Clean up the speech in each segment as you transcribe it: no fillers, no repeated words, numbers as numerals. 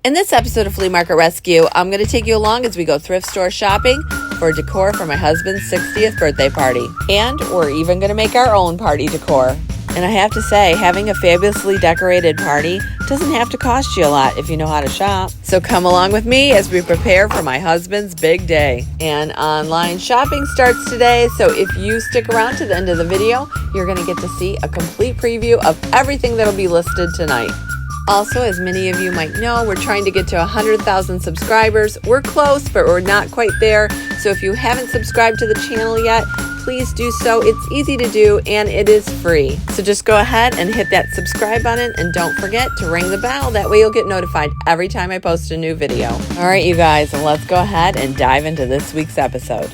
In this episode of Flea Market Rescue, I'm going to take you along as we go thrift store shopping for decor for my husband's 60th birthday party. And we're even going to make our own party decor. And I have to say, having a fabulously decorated party doesn't have to cost you a lot if you know how to shop. So come along with me as we prepare for my husband's big day. And online shopping starts today, so if you stick around to the end of the video, you're going to get to see a complete preview of everything that'll be listed tonight. Also, as many of you might know, we're trying to get to 100,000 subscribers. We're close, but we're not quite there. So if you haven't subscribed to the channel yet, please do so. It's easy to do and it is free. So just go ahead and hit that subscribe button and don't forget to ring the bell. That way you'll get notified every time I post a new video. All right, you guys, let's go ahead and dive into this week's episode.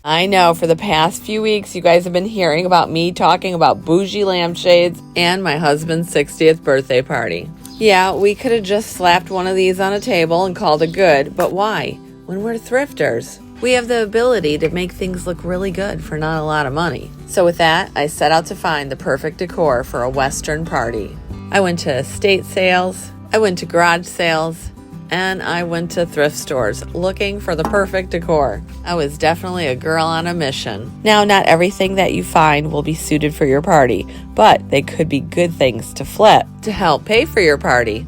I know for the past few weeks, you guys have been hearing about me talking about bougie lampshades and my husband's 60th birthday party. Yeah, we could have just slapped one of these on a table and called it good, but why? When we're thrifters, we have the ability to make things look really good for not a lot of money. So with that, I set out to find the perfect decor for a Western party. I went to estate sales, I went to garage sales, and I went to thrift stores looking for the perfect decor. I was definitely a girl on a mission. Now, not everything that you find will be suited for your party, but they could be good things to flip to help pay for your party.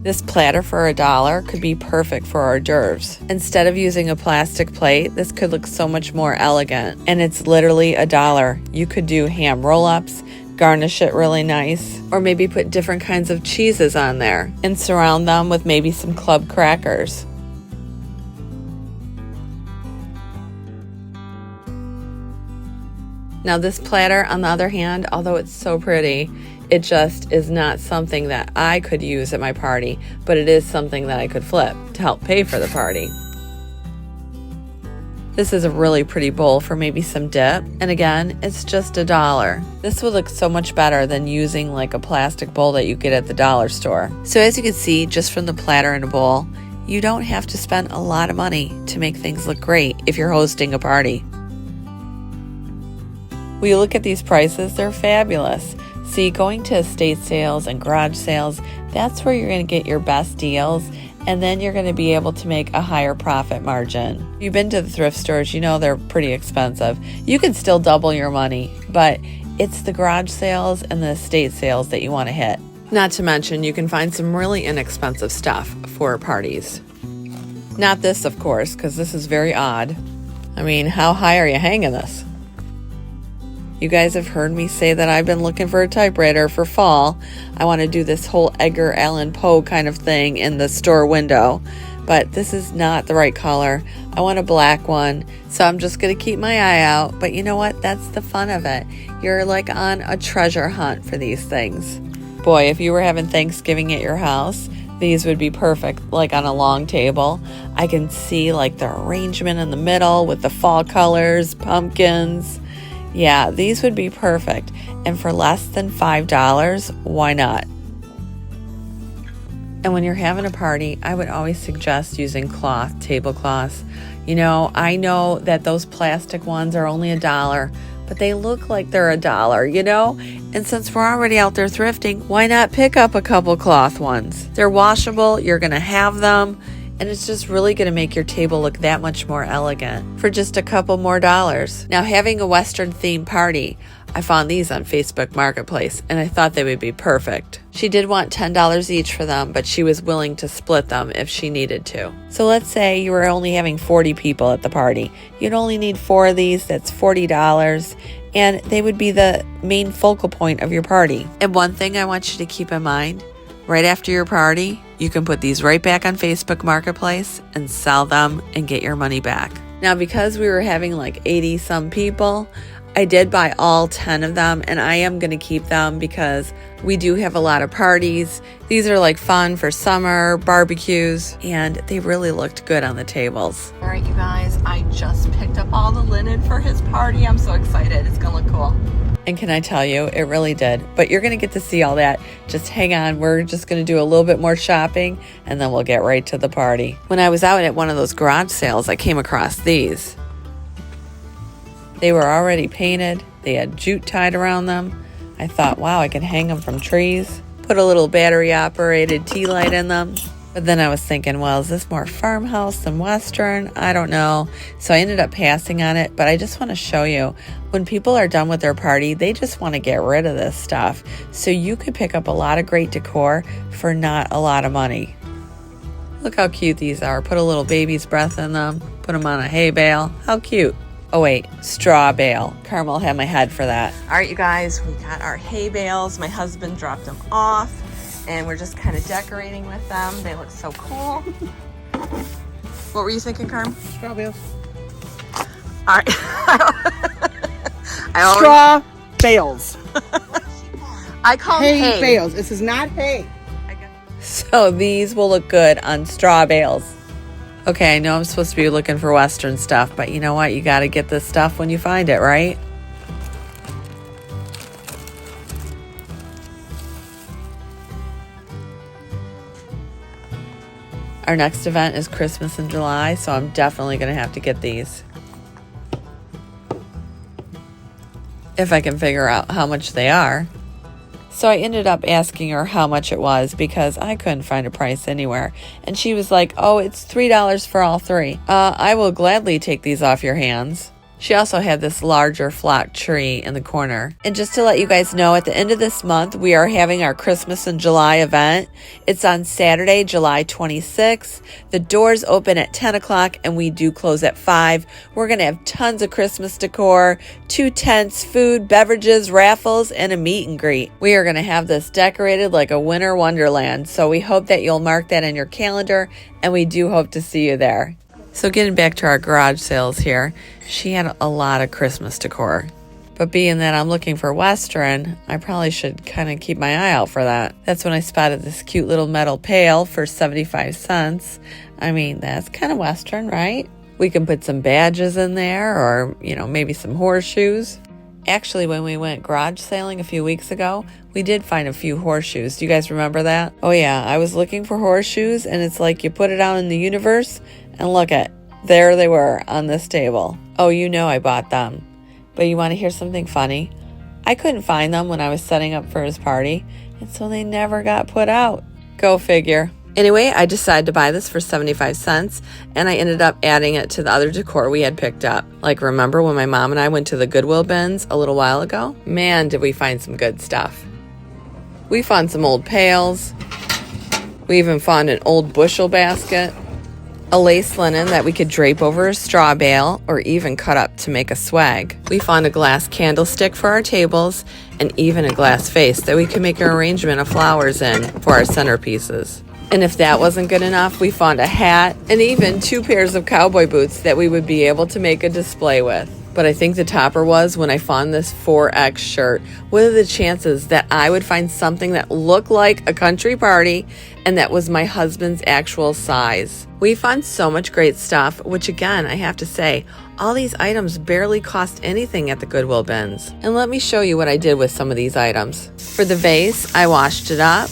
This platter for $1 could be perfect for hors d'oeuvres. Instead of using a plastic plate, this could look so much more elegant. And it's literally $1. You could do ham roll-ups, garnish it really nice, or maybe put different kinds of cheeses on there and surround them with maybe some club crackers. Now this platter, on the other hand, although it's so pretty, it just is not something that I could use at my party, but it is something that I could flip to help pay for the party. This is a really pretty bowl for maybe some dip, and again, it's just $1. This would look so much better than using like a plastic bowl that you get at the dollar store. So as you can see, just from the platter and a bowl, you don't have to spend a lot of money to make things look great if you're hosting a party. When you look at these prices, they're fabulous. See, going to estate sales and garage sales, that's where you're going to get your best deals, and then you're going to be able to make a higher profit margin. If you've been to the thrift stores, you know they're pretty expensive. You can still double your money, but it's the garage sales and the estate sales that you want to hit. Not to mention, you can find some really inexpensive stuff for parties. Not this, of course, because this is very odd. I mean, how high are you hanging this? You guys have heard me say that I've been looking for a typewriter for fall. I want to do this whole Edgar Allan Poe kind of thing in the store window, but this is not the right color. I want a black one, so I'm just going to keep my eye out. But you know what? That's the fun of it. You're like on a treasure hunt for these things. Boy, if you were having Thanksgiving at your house, these would be perfect, like on a long table. I can see like the arrangement in the middle with the fall colors, pumpkins. Yeah, these would be perfect. And for less than $5, why not? And when you're having a party, I would always suggest using cloth, tablecloths. You know, I know that those plastic ones are only $1, but they look like they're $1, you know? And since we're already out there thrifting, why not pick up a couple cloth ones? They're washable, you're gonna have them, and it's just really going to make your table look that much more elegant for just a couple more dollars. Now, having a Western themed party, I found these on Facebook Marketplace, and I thought they would be perfect. She did want $10 each for them, but she was willing to split them if she needed to. So let's say you were only having 40 people at the party. You'd only need 4 of these, that's $40, and they would be the main focal point of your party. And one thing I want you to keep in mind, right after your party, you can put these right back on Facebook Marketplace and sell them and get your money back. Now, because we were having like 80 some people, I did buy all 10 of them, and I am going to keep them because we do have a lot of parties. These are like fun for summer, barbecues, and they really looked good on the tables. All right, you guys, I just picked up all the linen for his party. I'm so excited. It's going to look cool. And can I tell you, it really did. But you're going to get to see all that. Just hang on. We're just going to do a little bit more shopping, and then we'll get right to the party. When I was out at one of those garage sales, I came across these. They were already painted. They had jute tied around them. I thought, wow, I can hang them from trees, put a little battery-operated tea light in them. But then I was thinking, well, is this more farmhouse than Western? I don't know. So I ended up passing on it, but I just want to show you, when people are done with their party, they just want to get rid of this stuff. So you could pick up a lot of great decor for not a lot of money. Look how cute these are. Put a little baby's breath in them, put them on a hay bale. How cute. Oh wait, straw bale. Carmel had my head for that. All right, you guys, we got our hay bales. My husband dropped them off, and we're just kind of decorating with them. They look so cool. What were you thinking, Carm? Straw bales. All right. Straw bales. I call them hay. Bales. This is not hay. So these will look good on straw bales. Okay, I know I'm supposed to be looking for Western stuff, but you know what? You got to get this stuff when you find it, right? Our next event is Christmas in July, so I'm definitely going to have to get these. If I can figure out how much they are. So I ended up asking her how much it was because I couldn't find a price anywhere. And she was like, oh, it's $3 for all three. I will gladly take these off your hands. She also had this larger flock tree in the corner. And just to let you guys know, at the end of this month, we are having our Christmas in July event. It's on Saturday, July 26th. The doors open at 10 o'clock and we do close at 5. We're going to have tons of Christmas decor, 2 tents, food, beverages, raffles, and a meet and greet. We are going to have this decorated like a winter wonderland. So we hope that you'll mark that in your calendar, and we do hope to see you there. So getting back to our garage sales here, she had a lot of Christmas decor. But being that I'm looking for Western, I probably should kind of keep my eye out for that. That's when I spotted this cute little metal pail for 75 cents. I mean, that's kind of Western, right? We can put some badges in there, or, you know, maybe some horseshoes. Actually, when we went garage sailing a few weeks ago, we did find a few horseshoes. Do you guys remember that? Oh yeah, I was looking for horseshoes, and it's like you put it out in the universe, and look at, there they were on this table. Oh, you know I bought them. But you want to hear something funny? I couldn't find them when I was setting up for his party, and so they never got put out. Go figure. Anyway, I decided to buy this for 75 cents, and I ended up adding it to the other decor we had picked up. Like, remember when my mom and I went to the Goodwill bins a little while ago? Man, did we find some good stuff. We found some old pails. We even found an old bushel basket, a lace linen that we could drape over a straw bale or even cut up to make a swag. We found a glass candlestick for our tables and even a glass vase that we could make an arrangement of flowers in for our centerpieces. And if that wasn't good enough, we found a hat and even 2 pairs of cowboy boots that we would be able to make a display with. But I think the topper was when I found this 4X shirt. What are the chances that I would find something that looked like a country party and that was my husband's actual size? We found so much great stuff, which again, I have to say, all these items barely cost anything at the Goodwill bins. And let me show you what I did with some of these items. For the vase, I washed it up.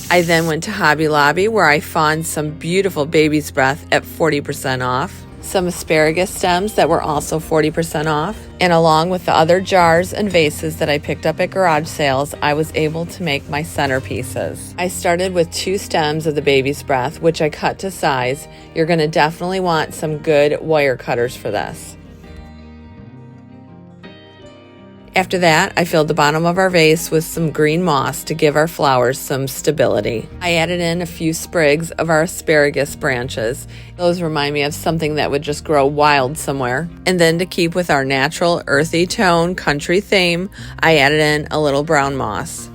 I then went to Hobby Lobby where I found some beautiful baby's breath at 40% off. Some asparagus stems that were also 40% off. And along with the other jars and vases that I picked up at garage sales, I was able to make my centerpieces. I started with 2 stems of the baby's breath, which I cut to size. You're going to definitely want some good wire cutters for this. After that, I filled the bottom of our vase with some green moss to give our flowers some stability. I added in a few sprigs of our asparagus branches. Those remind me of something that would just grow wild somewhere. And then to keep with our natural earthy tone country theme, I added in a little brown moss.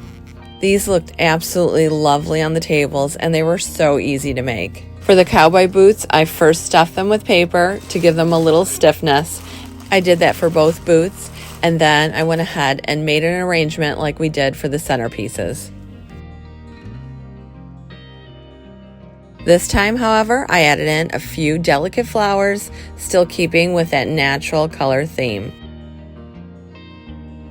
These looked absolutely lovely on the tables, and they were so easy to make. For the cowboy boots, I first stuffed them with paper to give them a little stiffness. I did that for both boots. And then I went ahead and made an arrangement like we did for the centerpieces. This time, however, I added in a few delicate flowers, still keeping with that natural color theme.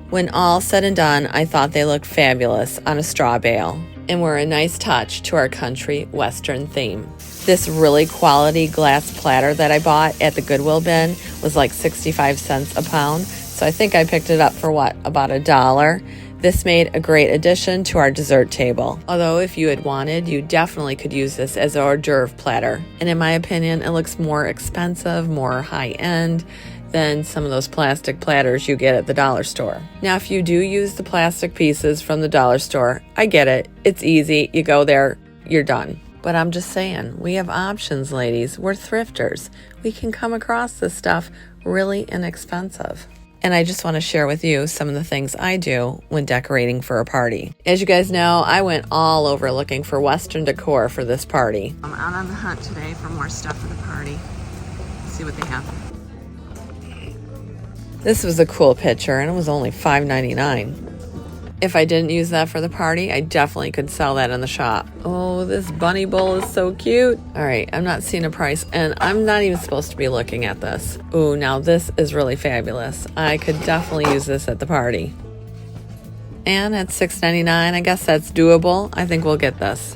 When all said and done, I thought they looked fabulous on a straw bale and were a nice touch to our country western theme. This really quality glass platter that I bought at the Goodwill bin was like 65 cents a pound. So I think I picked it up for what, about $1. This made a great addition to our dessert table. Although if you had wanted, you definitely could use this as an hors d'oeuvre platter. And in my opinion, it looks more expensive, more high-end than some of those plastic platters you get at the dollar store. Now, if you do use the plastic pieces from the dollar store, I get it. It's easy. You go there, you're done. But I'm just saying, we have options, ladies. We're thrifters. We can come across this stuff really inexpensive. And I just want to share with you some of the things I do when decorating for a party. As you guys know, I went all over looking for Western decor for this party. I'm out on the hunt today for more stuff for the party. Let's see what they have. This was a cool picture, and it was only $5.99. If I didn't use that for the party, I definitely could sell that in the shop. Oh, this bunny bowl is so cute. All right, I'm not seeing a price, and I'm not even supposed to be looking at this. Ooh, now this is really fabulous. I could definitely use this at the party. And at $6.99, I guess that's doable. I think we'll get this.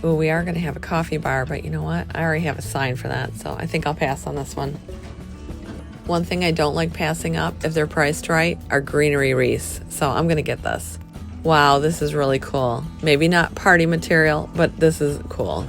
Ooh, we are going to have a coffee bar, but you know what? I already have a sign for that, so I think I'll pass on this one. One thing I don't like passing up, if they're priced right, are greenery wreaths. So I'm going to get this. Wow, this is really cool. Maybe not party material, but this is cool.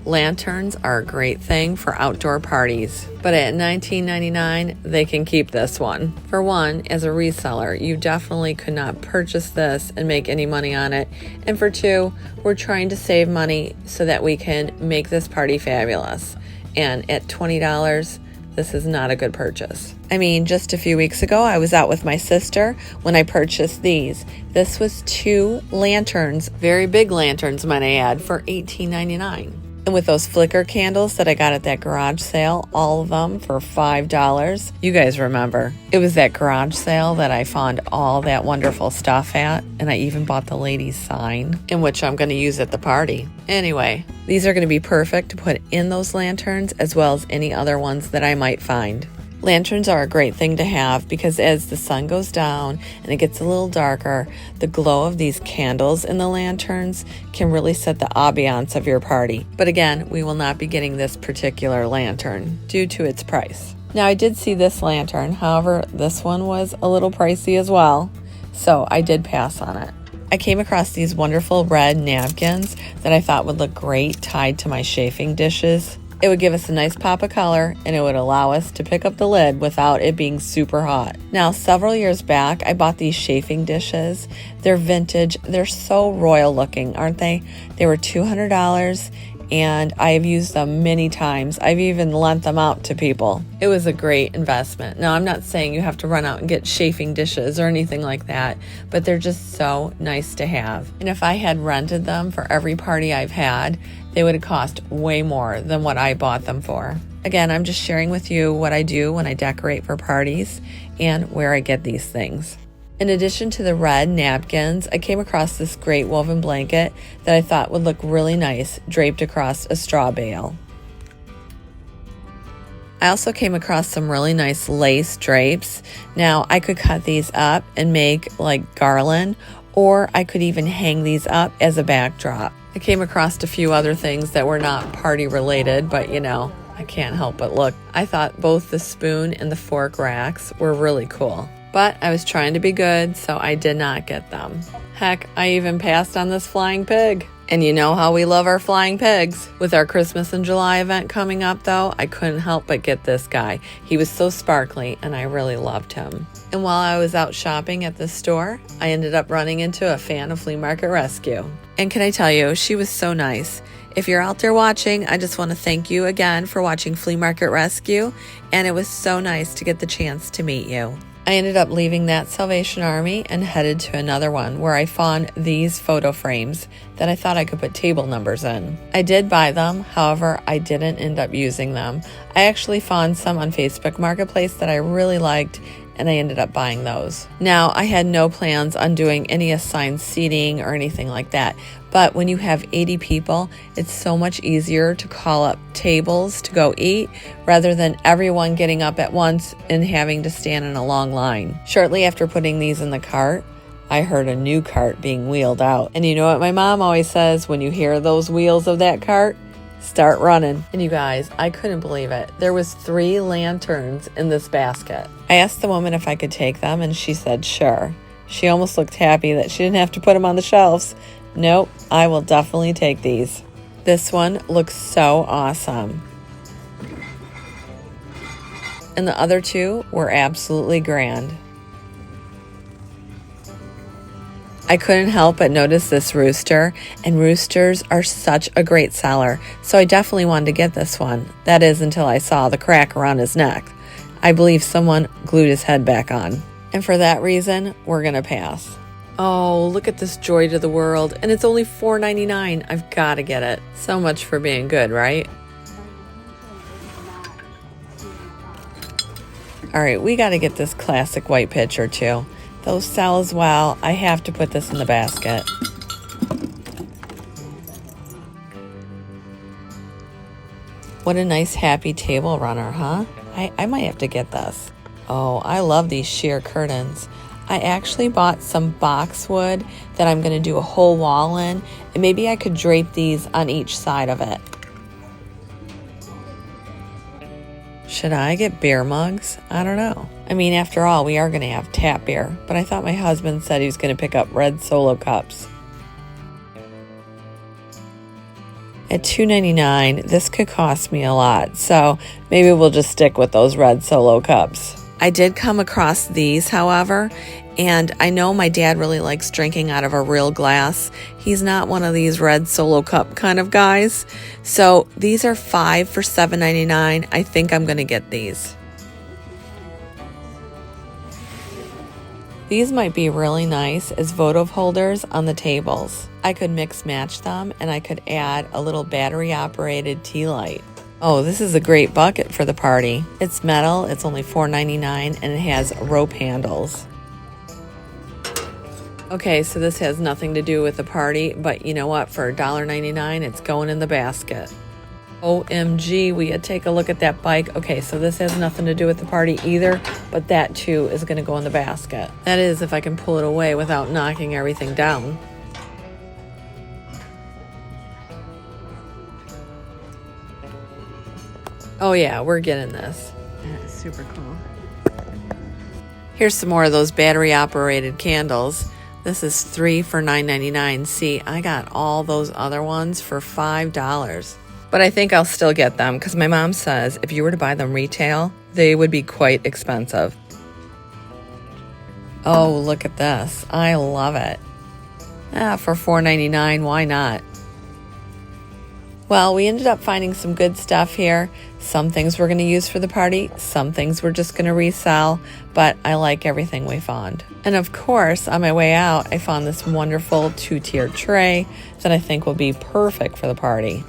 Lanterns are a great thing for outdoor parties. But at $19.99, they can keep this one. For one, as a reseller, you definitely could not purchase this and make any money on it. And for two, we're trying to save money so that we can make this party fabulous. And at $20, this is not a good purchase. I mean, just a few weeks ago, I was out with my sister when I purchased these. This was 2 lanterns, very big lanterns, might I add, for $18.99. And with those flicker candles that I got at that garage sale, all of them for $5. You guys remember. It was that garage sale that I found all that wonderful stuff at, and I even bought the lady's sign, in which I'm going to use at the party. Anyway, these are going to be perfect to put in those lanterns as well as any other ones that I might find. Lanterns are a great thing to have because as the sun goes down and it gets a little darker, the glow of these candles in the lanterns can really set the ambiance of your party. But again, we will not be getting this particular lantern due to its price. Now, I did see this lantern, however, this one was a little pricey as well, so I did pass on it. I came across these wonderful red napkins that I thought would look great tied to my chafing dishes. It would give us a nice pop of color, and it would allow us to pick up the lid without it being super hot. Now, several years back, I bought these chafing dishes. They're vintage. They're so royal looking, aren't they? They were $200, and I've used them many times. I've even lent them out to people. It was a great investment. Now, I'm not saying you have to run out and get chafing dishes or anything like that, but they're just so nice to have. And if I had rented them for every party I've had, they would have cost way more than what I bought them for. Again, I'm just sharing with you what I do when I decorate for parties and where I get these things. In addition to the red napkins, I came across this great woven blanket that I thought would look really nice draped across a straw bale. I also came across some really nice lace drapes. Now, I could cut these up and make like garland, or I could even hang these up as a backdrop. I came across a few other things that were not party related, but you know, I can't help but look. I thought both the spoon and the fork racks were really cool. But I was trying to be good, so I did not get them. Heck, I even passed on this flying pig. And you know how we love our flying pigs. With our Christmas in July event coming up, though, I couldn't help but get this guy. He was so sparkly, and I really loved him. And while I was out shopping at the store, I ended up running into a fan of Flea Market Rescue. And can I tell you, she was so nice. If you're out there watching, I just want to thank you again for watching Flea Market Rescue, and it was so nice to get the chance to meet you. I ended up leaving that Salvation Army and headed to another one where I found these photo frames that I thought I could put table numbers in. I did buy them, however, I didn't end up using them. I actually found some on Facebook Marketplace that I really liked, and I ended up buying those. Now, I had no plans on doing any assigned seating or anything like that, but when you have 80 people, it's so much easier to call up tables to go eat rather than everyone getting up at once and having to stand in a long line. Shortly after putting these in the cart, I heard a new cart being wheeled out. And you know what my mom always says, when you hear those wheels of that cart, start running. And you guys, I couldn't believe it. There was 3 lanterns in this basket. I asked the woman if I could take them, and she said sure. She almost looked happy that she didn't have to put them on the shelves. Nope, I will definitely take these. This one looks so awesome. And the other 2 were absolutely grand. I couldn't help but notice this rooster, and roosters are such a great seller, so I definitely wanted to get this one. That is, until I saw the crack around his neck. I believe someone glued his head back on. And for that reason, we're gonna pass. Oh, look at this joy to the world, and it's only $4.99. I've gotta get it. So much for being good, right? All right, we gotta get this classic white pitcher too. Those sell as well. I have to put this in the basket. What a nice happy table runner, huh? I might have to get this. Oh, I love these sheer curtains. I actually bought some boxwood that I'm gonna do a whole wall in, and maybe I could drape these on each side of it. Should I get beer mugs? I don't know. I mean, after all, we are going to have tap beer, but I thought my husband said he was going to pick up red Solo cups. At $2.99, this could cost me a lot, so maybe we'll just stick with those red Solo cups. I did come across these, however, and I know my dad really likes drinking out of a real glass. He's not one of these red Solo cup kind of guys. So these are 5 for $7.99. I think I'm going to get these. These might be really nice as votive holders on the tables. I could mix match them, and I could add a little battery operated tea light. Oh, this is a great bucket for the party. It's metal, it's only $4.99, and it has rope handles. Okay, so this has nothing to do with the party, but you know what? For $1.99, it's going in the basket. OMG, will you take a look at that bike? Okay, so this has nothing to do with the party either, but that too is going to go in the basket. That is, if I can pull it away without knocking everything down. Oh yeah, we're getting this. That is super cool. Here's some more of those battery operated candles. This is 3 for $9.99. See, I got all those other ones for $5. But I think I'll still get them because my mom says if you were to buy them retail, they would be quite expensive. Oh, look at this. I love it. For $4.99, why not? Well, we ended up finding some good stuff here. Some things we're going to use for the party, some things we're just going to resell, but I like everything we found. And of course, on my way out, I found this wonderful 2-tier tray that I think will be perfect for the party.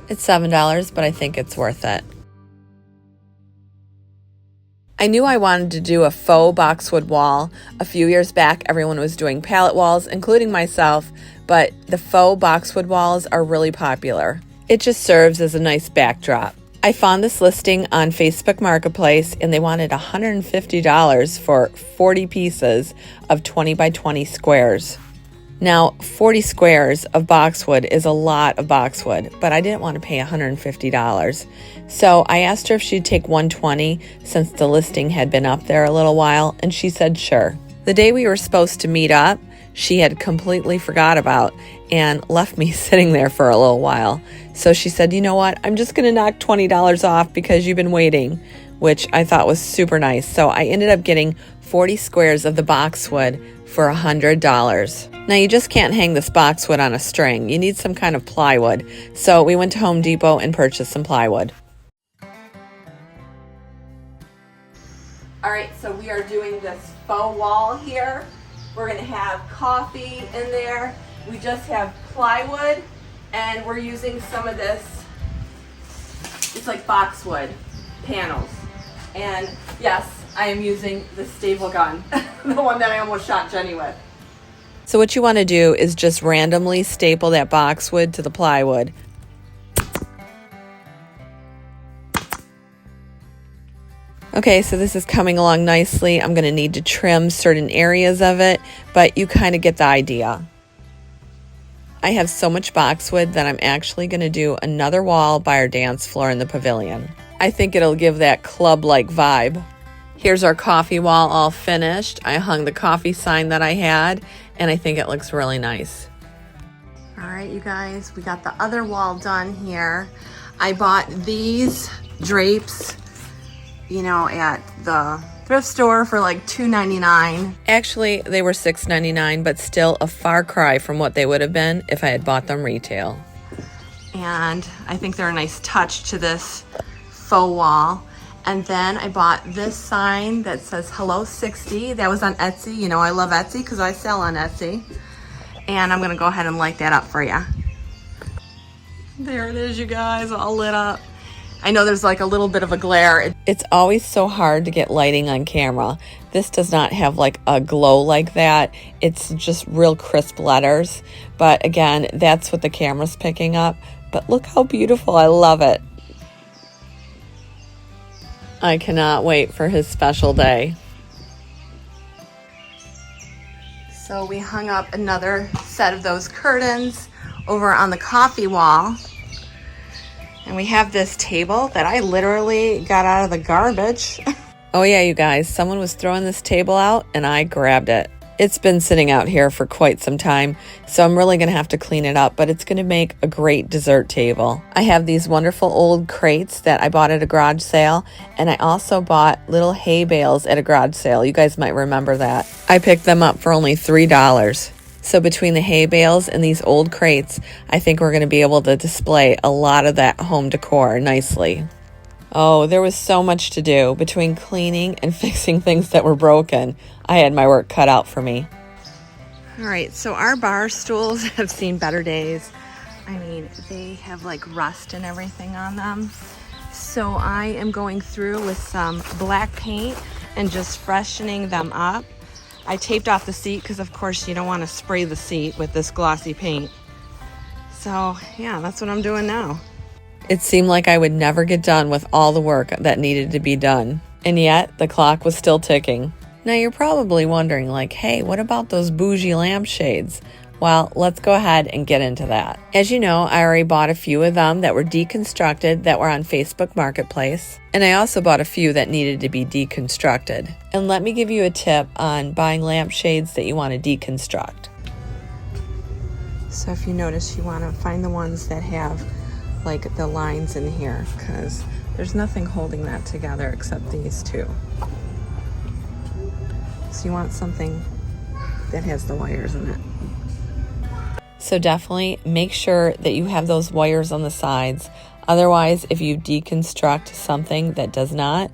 It's $7, but I think it's worth it. I knew I wanted to do a faux boxwood wall. A few years back, everyone was doing pallet walls, including myself, but the faux boxwood walls are really popular. It just serves as a nice backdrop. I found this listing on Facebook Marketplace, and they wanted $150 for 40 pieces of 20 by 20 squares. Now, 40 squares of boxwood is a lot of boxwood, but I didn't want to pay $150. So I asked her if she'd take $120 since the listing had been up there a little while, and she said sure. The day we were supposed to meet up, she had completely forgot about and left me sitting there for a little while. So she said, you know what, I'm just going to knock $20 off because you've been waiting, which I thought was super nice. So I ended up getting 40 squares of the boxwood for $100. Now, you just can't hang this boxwood on a string. You need some kind of plywood. So we went to Home Depot and purchased some plywood. All right, so we are doing this faux wall here. We're going to have coffee in there. We just have plywood, and we're using some of this, it's like boxwood panels. And yes, I am using the staple gun, the one that I almost shot Jenny with. So what you want to do is just randomly staple that boxwood to the plywood. Okay, so this is coming along nicely. I'm going to need to trim certain areas of it, but you kind of get the idea. I have so much boxwood that I'm actually going to do another wall by our dance floor in the pavilion. I think it'll give that club-like vibe. Here's our coffee wall all finished. I hung the coffee sign that I had, and I think it looks really nice. All right, you guys, we got the other wall done here. I bought these drapes, you know, at the thrift store for like $2.99. Actually, they were $6.99, but still a far cry from what they would have been if I had bought them retail. And I think they're a nice touch to this faux wall. And then I bought this sign that says Hello 60. That was on Etsy. You know, I love Etsy because I sell on Etsy. And I'm gonna go ahead and light that up for you. There it is, you guys, all lit up. I know there's like a little bit of a glare. It's always so hard to get lighting on camera. This does not have like a glow like that. It's just real crisp letters. But again, that's what the camera's picking up. But look how beautiful, I love it. I cannot wait for his special day. So we hung up another set of those curtains over on the coffee wall. And we have this table that I literally got out of the garbage. Oh yeah, you guys, someone was throwing this table out and I grabbed it. It's been sitting out here for quite some time, so I'm really gonna have to clean it up, but it's gonna make a great dessert table. I have these wonderful old crates that I bought at a garage sale, and I also bought little hay bales at a garage sale. You guys might remember that. I picked them up for only $3. So between the hay bales and these old crates, I think we're gonna be able to display a lot of that home decor nicely. Oh, there was so much to do between cleaning and fixing things that were broken. I had my work cut out for me. All right, so our bar stools have seen better days. I mean, they have like rust and everything on them. So I am going through with some black paint and just freshening them up. I taped off the seat because of course you don't want to spray the seat with this glossy paint. So yeah, that's what I'm doing now. It seemed like I would never get done with all the work that needed to be done. And yet, the clock was still ticking. Now you're probably wondering, like, hey, what about those bougie lampshades? Well, let's go ahead and get into that. As you know, I already bought a few of them that were deconstructed that were on Facebook Marketplace. And I also bought a few that needed to be deconstructed. And let me give you a tip on buying lampshades that you want to deconstruct. So if you notice, you want to find the ones that have like the lines in here, because there's nothing holding that together except these two. So you want something that has the wires in it. So definitely make sure that you have those wires on the sides. Otherwise, if you deconstruct something that does not,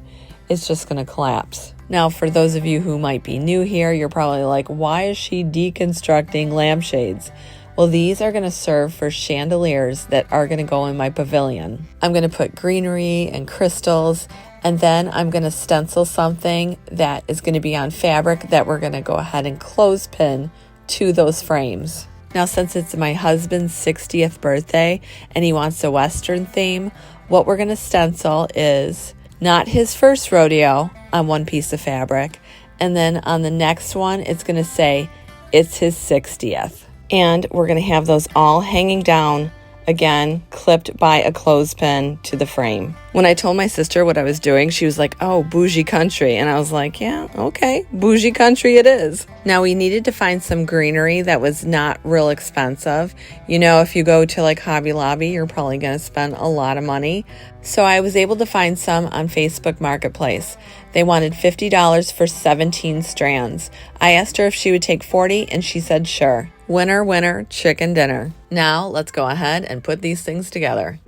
it's just going to collapse. Now, for those of you who might be new here, you're probably like, why is she deconstructing lampshades? Well, these are going to serve for chandeliers that are going to go in my pavilion. I'm going to put greenery and crystals, and then I'm going to stencil something that is going to be on fabric that we're going to go ahead and clothespin to those frames. Now, since it's my husband's 60th birthday and he wants a Western theme, what we're going to stencil is not his first rodeo on one piece of fabric, and then on the next one, it's going to say it's his 60th. And we're going to have those all hanging down, again, clipped by a clothespin to the frame. When I told my sister what I was doing, she was like, oh, bougie country. And I was like, yeah, okay, bougie country it is. Now, we needed to find some greenery that was not real expensive. You know, if you go to like Hobby Lobby, you're probably going to spend a lot of money. So I was able to find some on Facebook Marketplace. They wanted $50 for 17 strands. I asked her if she would take 40, and she said sure. Winner, winner, chicken dinner. Now, let's go ahead and put these things together.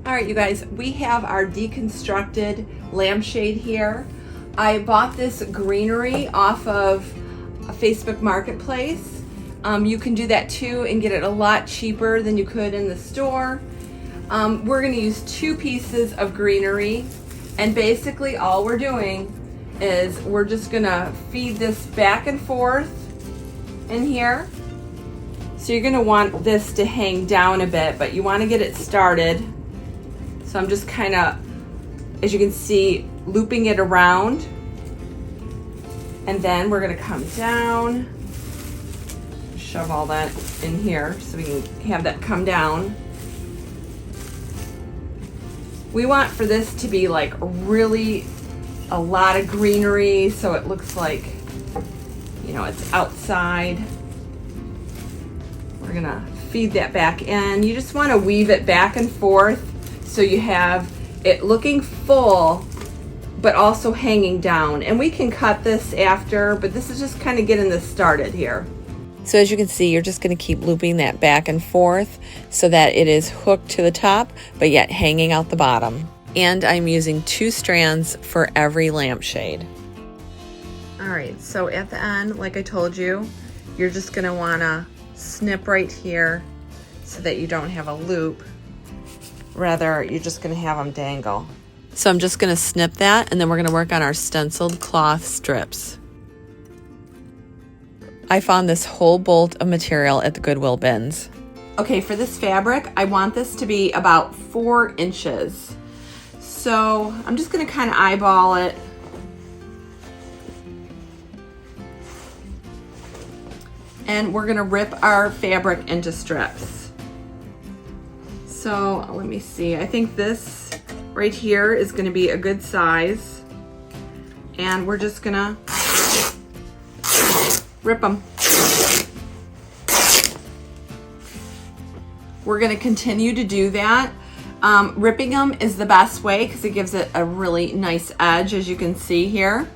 All right, you guys, we have our deconstructed lampshade here. I bought this greenery off of a Facebook Marketplace. You can do that too and get it a lot cheaper than you could in the store. We're going to use 2 pieces of greenery, and basically all we're doing is we're just going to feed this back and forth in here. So you're going to want this to hang down a bit, but you want to get it started. So I'm just kind of, as you can see, looping it around. And then we're going to come down, shove all that in here so we can have that come down. We want for this to be like really a lot of greenery, so it looks like, you know, it's outside. We're gonna feed that back in. You just want to weave it back and forth so you have it looking full but also hanging down. And we can cut this after, but this is just kind of getting this started here. So as you can see, you're just going to keep looping that back and forth so that it is hooked to the top but yet hanging out the bottom. And I'm using 2 strands for every lampshade. All right, so at the end, like I told you, you're just going to want to snip right here so that you don't have a loop. Rather, you're just going to have them dangle. So I'm just going to snip that, and then we're going to work on our stenciled cloth strips. I found this whole bolt of material at the Goodwill bins. Okay, for this fabric, I want this to be about 4 inches. So I'm just going to kind of eyeball it. And we're going to rip our fabric into strips. So let me see. I think this right here is going to be a good size. And we're just going to rip them. We're going to continue to do that. Ripping them is the best way because it gives it a really nice edge, as you can see here.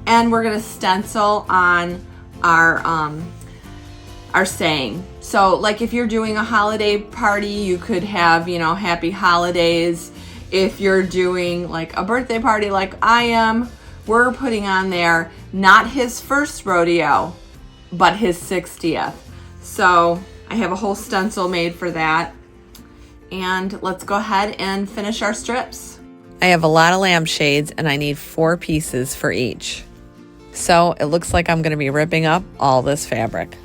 And we're going to stencil on our saying. So like if you're doing a holiday party, you could have, you know, happy holidays. If you're doing like a birthday party like I am, we're putting on there not his first rodeo, but his 60th. So I have a whole stencil made for that. And let's go ahead and finish our strips. I have a lot of lampshades and I need 4 pieces for each. So it looks like I'm going to be ripping up all this fabric.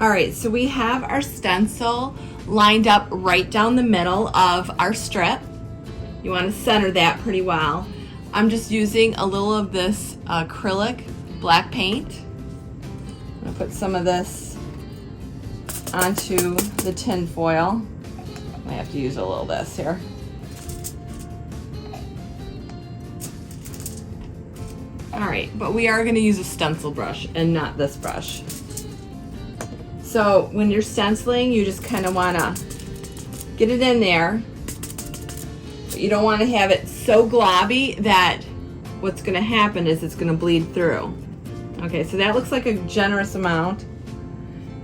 All right, so we have our stencil lined up right down the middle of our strip. You want to center that pretty well. I'm just using a little of this acrylic black paint. I'm going to put some of this onto the tin foil. I have to use a little of this here. All right, but we are going to use a stencil brush and not this brush. So when you're stenciling, you just kind of want to get it in there, but you don't want to have it so globby that what's going to happen is it's going to bleed through. Okay, so that looks like a generous amount.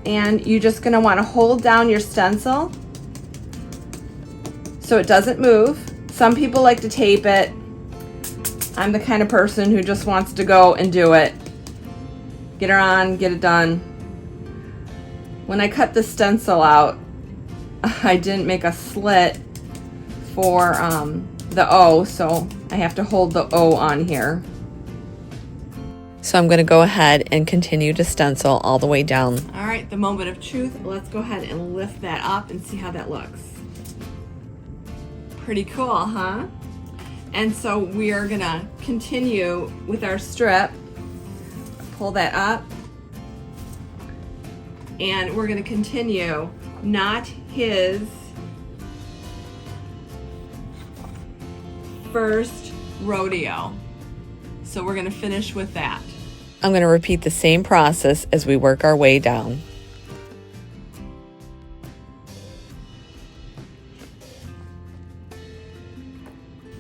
And you're just going to want to hold down your stencil so it doesn't move. Some people like to tape it. I'm the kind of person who just wants to go and do it. Get her on, get it done. When I cut the stencil out, I didn't make a slit for the O, so I have to hold the O on here. So I'm going to go ahead and continue to stencil all the way down. All right, the moment of truth. Let's go ahead and lift that up and see how that looks. Pretty cool, huh? And so we are going to continue with our strip. Pull that up. And we're going to continue, not his first rodeo. So we're going to finish with that. I'm going to repeat the same process as we work our way down.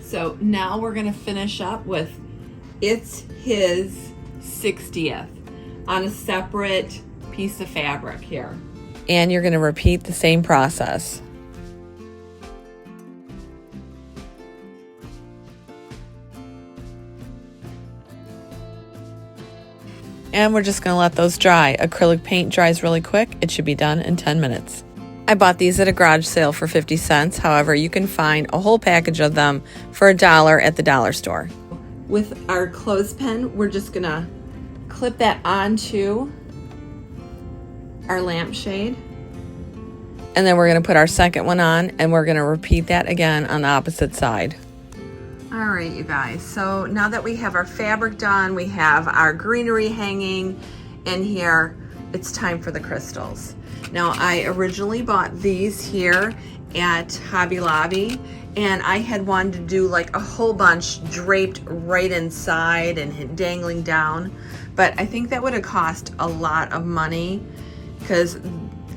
So now we're going to finish up with it's his 60th on a separate piece of fabric here. And you're going to repeat the same process. And we're just going to let those dry. Acrylic paint dries really quick. It should be done in 10 minutes. I bought these at a garage sale for 50 cents. However, you can find a whole package of them for $1 at the dollar store. With our clothespin, we're just going to clip that onto our lampshade. And then we're going to put our second one on, and we're going to repeat that again on the opposite side. All right, you guys, so now that we have our fabric done, we have our greenery hanging in here, it's time for the crystals. Now, I originally bought these here at Hobby Lobby, and I had wanted to do like a whole bunch draped right inside and dangling down, but I think that would have cost a lot of money because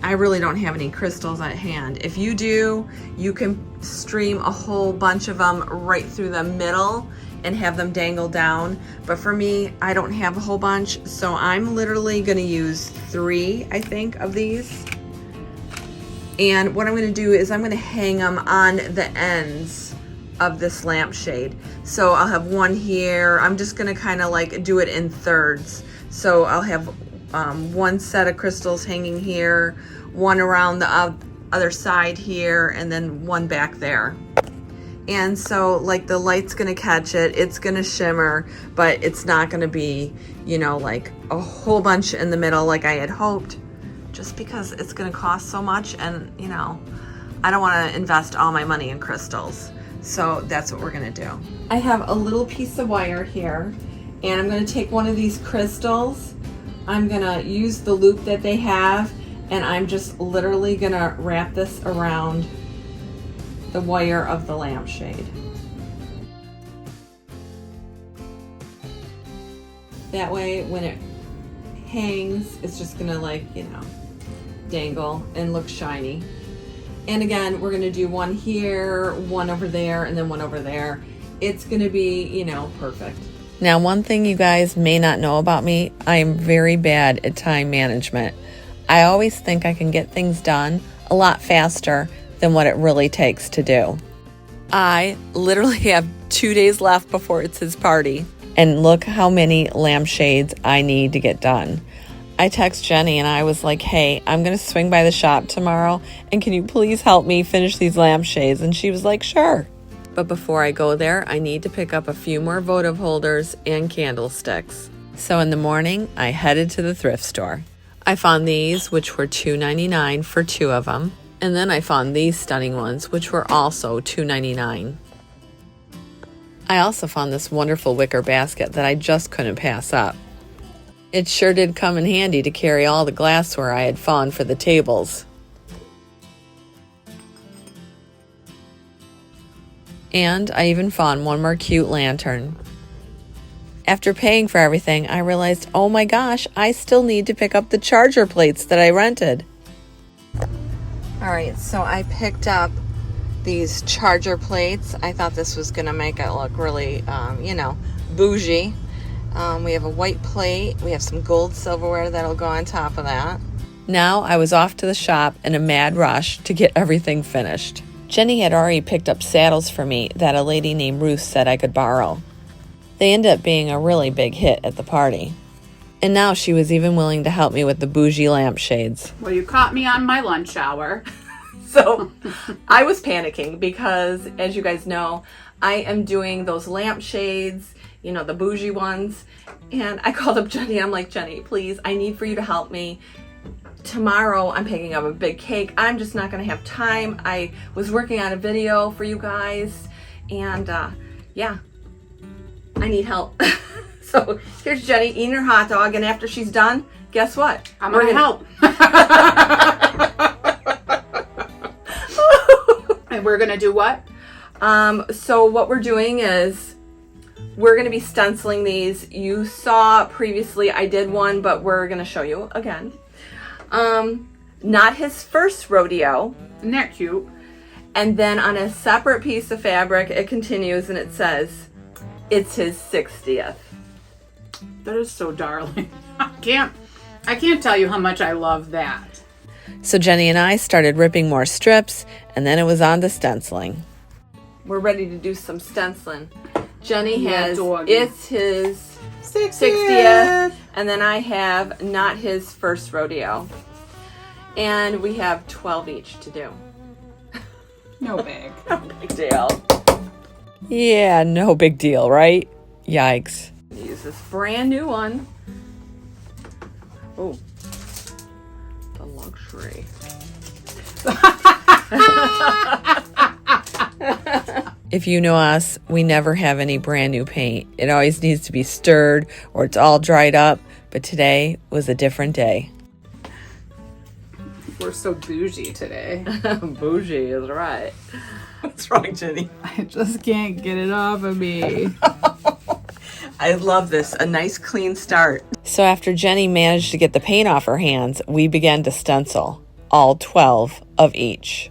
I really don't have any crystals at hand. If you do, you can stream a whole bunch of them right through the middle and have them dangle down. But for me, I don't have a whole bunch, so I'm literally gonna use 3, I think, of these. And what I'm gonna do is I'm gonna hang them on the ends of this lampshade. So I'll have one here. I'm just gonna kind of like do it in thirds. So I'll have one set of crystals hanging here, one around the other side here, and then one back there. And so like the light's gonna catch it, it's gonna shimmer, but it's not gonna be, you know, like a whole bunch in the middle like I had hoped, just because it's gonna cost so much, and you know, I don't wanna invest all my money in crystals. So that's what we're gonna do. I have a little piece of wire here, and I'm gonna take one of these crystals. I'm gonna use the loop that they have, and I'm just literally gonna wrap this around the wire of the lampshade. That way, when it hangs, it's just gonna like, you know, dangle and look shiny. And again, we're gonna do one here, one over there, and then one over there. It's gonna be, you know, perfect. Now, one thing you guys may not know about me, I am very bad at time management. I always think I can get things done a lot faster than what it really takes to do. I literally have 2 days left before it's his party, and look how many lampshades I need to get done. I text Jenny and I was like, hey, I'm gonna swing by the shop tomorrow, and can you please help me finish these lampshades? And she was like, sure. But before I go there, I need to pick up a few more votive holders and candlesticks. So in the morning, I headed to the thrift store. I found these, which were $2.99 for 2 of them. And then I found these stunning ones, which were also $2.99. I also found this wonderful wicker basket that I just couldn't pass up. It sure did come in handy to carry all the glassware I had found for the tables. And I even found one more cute lantern. After paying for everything, I realized, oh my gosh, I still need to pick up the charger plates that I rented. All right, so I picked up these charger plates. I thought this was gonna make it look really, you know, bougie. We have a white plate. We have some gold silverware that'll go on top of that. Now I was off to the shop in a mad rush to get everything finished. Jenny had already picked up saddles for me that a lady named Ruth said I could borrow. They ended up being a really big hit at the party. And now she was even willing to help me with the bougie lampshades. Well, you caught me on my lunch hour. So I was panicking because, as you guys know, I am doing those lampshades, you know, the bougie ones. And I called up Jenny. I'm like, Jenny, please, I need for you to help me. Tomorrow I'm picking up a big cake. I'm just not going to have time. I was working on a video for you guys. And yeah, I need help. So here's Jenny eating her hot dog. And after she's done, guess what? I'm going to help. And we're going to do what? So what we're doing is we're going to be stenciling these. You saw previously I did one, but we're going to show you again. Not his first rodeo. Isn't that cute? And then on a separate piece of fabric, it continues and it says, it's his 60th. That is so darling. I can't tell you how much I love that. So Jenny and I started ripping more strips, and then it was on to stenciling. We're ready to do some stenciling. Jenny has, it's his 60th, and then I have not his first rodeo. And we have 12 each to do. No big. No big deal. Yeah, no big deal, right? Yikes. Use this brand new one. Oh, the luxury. If you know us, we never have any brand new paint. It always needs to be stirred or it's all dried up, but today was a different day. We're so bougie today. Bougie is right. What's wrong, Jenny? I just can't get it off of me. I love this. A nice clean start. So after Jenny managed to get the paint off her hands, we began to stencil. All 12 of each.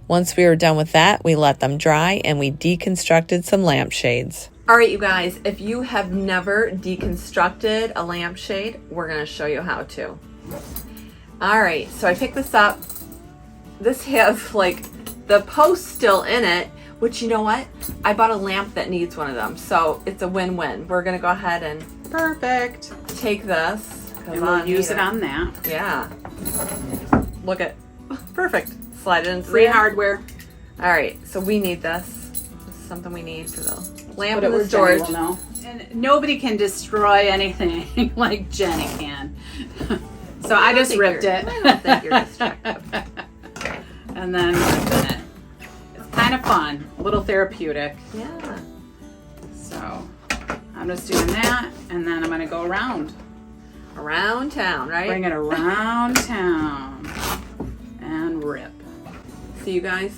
Once we were done with that, we let them dry and we deconstructed some lampshades. All right, you guys, if you have never deconstructed a lampshade, we're going to show you how to. All right, so I picked this up. This has like the post still in it, which, you know what? I bought a lamp that needs one of them, so it's a win-win. We're going to go ahead and Perfect. take this. And we'll use it on that. Yeah. Look at, perfect. Slide it into Free there. hardware. All right, so we need this. This is something we need for the lamp Put it in where the storage. Jenny will know. And nobody can destroy anything like Jenny can. So I just ripped it. I don't think you're destructive. And then ripping it. It's kind of fun, a little therapeutic. Yeah. So I'm just doing that, and then I'm gonna go around. Around town, right? Bring it around town and rip. See you guys?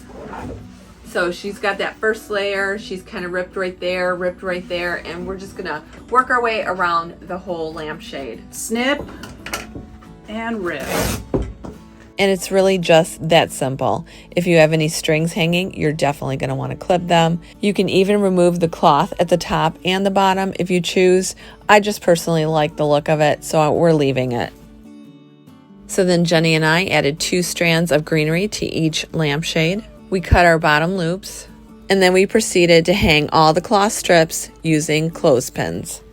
So she's got that first layer. She's kind of ripped right there, and we're just gonna work our way around the whole lampshade. Snip and rip. And it's really just that simple. If you have any strings hanging, you're definitely going to want to clip them. You can even remove the cloth at the top and the bottom if you choose. I just personally like the look of it, so we're leaving it. So then Jenny and I added 2 strands of greenery to each lampshade. We cut our bottom loops, and then we proceeded to hang all the cloth strips using clothespins.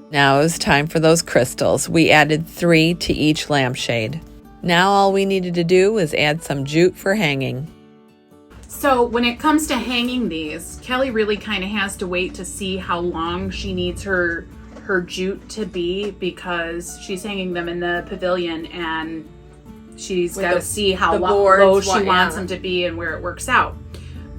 Now it was time for those crystals. We added 3 to each lampshade. Now all we needed to do was add some jute for hanging. So when it comes to hanging these, Kelly really kind of has to wait to see how long she needs her jute to be, because she's hanging them in the pavilion and she's got to see how low she wants them to be and where it works out.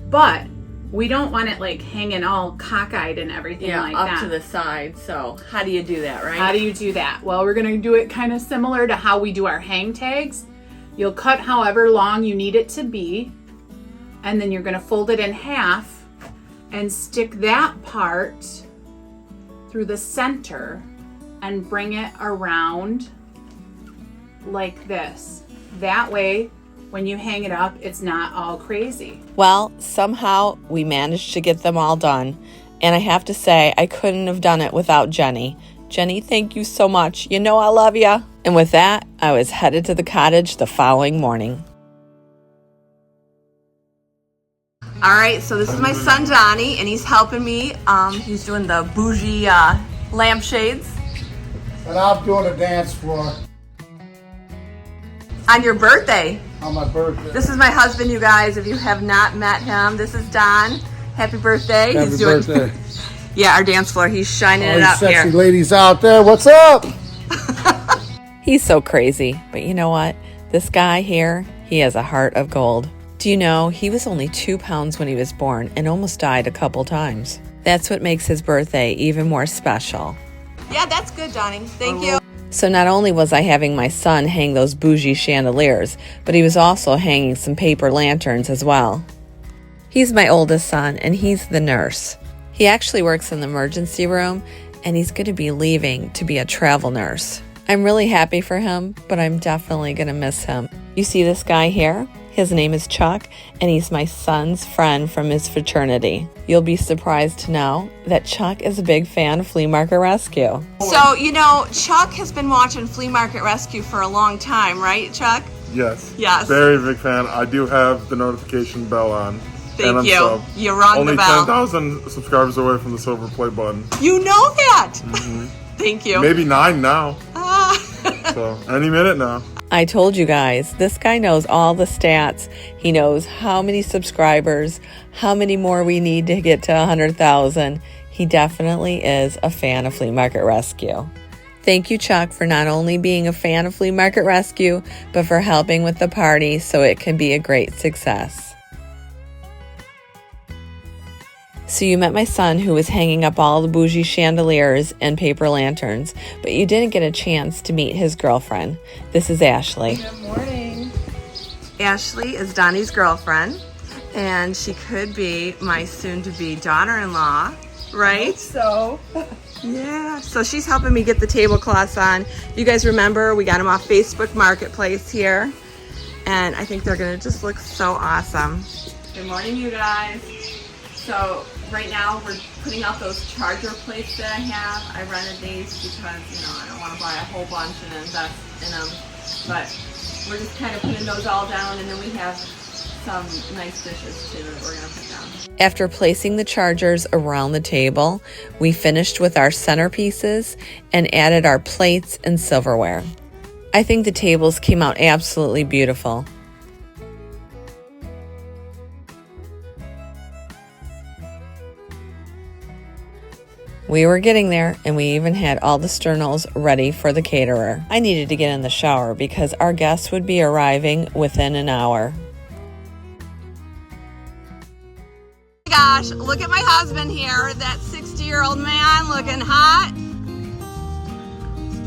But we don't want it like hanging all cockeyed and everything like that. Up to the side. So how do you do that, right? How do you do that? Well, we're going to do it kind of similar to how we do our hang tags. You'll cut however long you need it to be, and then you're going to fold it in half and stick that part through the center and bring it around like this. That way, when you hang it up, it's not all crazy. Well, somehow we managed to get them all done. And I have to say, I couldn't have done it without Jenny. Jenny, thank you so much. You know I love ya. And with that, I was headed to the cottage the following morning. All right, so this is my son, Johnny, and he's helping me. He's doing the bougie lampshades. And I'm doing a dance floor On your birthday. on my birthday. This is my husband, you guys. If you have not met him, this is Don. Happy birthday. Happy He's doing, birthday. Yeah, our dance floor. He's shining All it you up sexy here. ladies out there, what's up? He's so crazy. But you know what? This guy here, he has a heart of gold. Do you know, he was only 2 pounds when he was born and almost died a couple times. That's what makes his birthday even more special. Yeah, that's good, Johnny. Thank you. So not only was I having my son hang those bougie chandeliers, but he was also hanging some paper lanterns as well. He's my oldest son, and he's the nurse. He actually works in the emergency room, and he's going to be leaving to be a travel nurse. I'm really happy for him, but I'm definitely going to miss him. You see this guy here? His name is Chuck, and he's my son's friend from his fraternity. You'll be surprised to know that Chuck is a big fan of Flea Market Rescue. So, you know, Chuck has been watching Flea Market Rescue for a long time, right, Chuck? Yes. Yes. Very big fan. I do have the notification bell on. Thank and I'm you. Sub. You rung Only the bell. 10,000 subscribers away from the silver play button. You know that! Thank you. Maybe 9 now. So, any minute now. I told you guys, this guy knows all the stats. He knows how many subscribers, how many more we need to get to 100,000. He definitely is a fan of Flea Market Rescue. Thank you, Chuck, for not only being a fan of Flea Market Rescue, but for helping with the party so it can be a great success. So you met my son, who was hanging up all the bougie chandeliers and paper lanterns, but you didn't get a chance to meet his girlfriend. This is Ashley. Good morning. Ashley is Donnie's girlfriend, and she could be my soon-to-be daughter-in-law, right? So, Yeah, so she's helping me get the tablecloths on. You guys remember we got them off Facebook Marketplace here, and I think they're gonna just look so awesome. Good morning, you guys. So right now we're putting out those charger plates that I have. I rented these because, you know, I don't want to buy a whole bunch and invest in them, but we're just kind of putting those all down, and then we have some nice dishes too that we're gonna put down. After placing the chargers around the table, we finished with our centerpieces and added our plates and silverware. I think the tables came out absolutely beautiful. We were getting there, and we even had all the sternos ready for the caterer. I needed to get in the shower because our guests would be arriving within an hour. Gosh, look at my husband here, that 60-year-old man looking hot.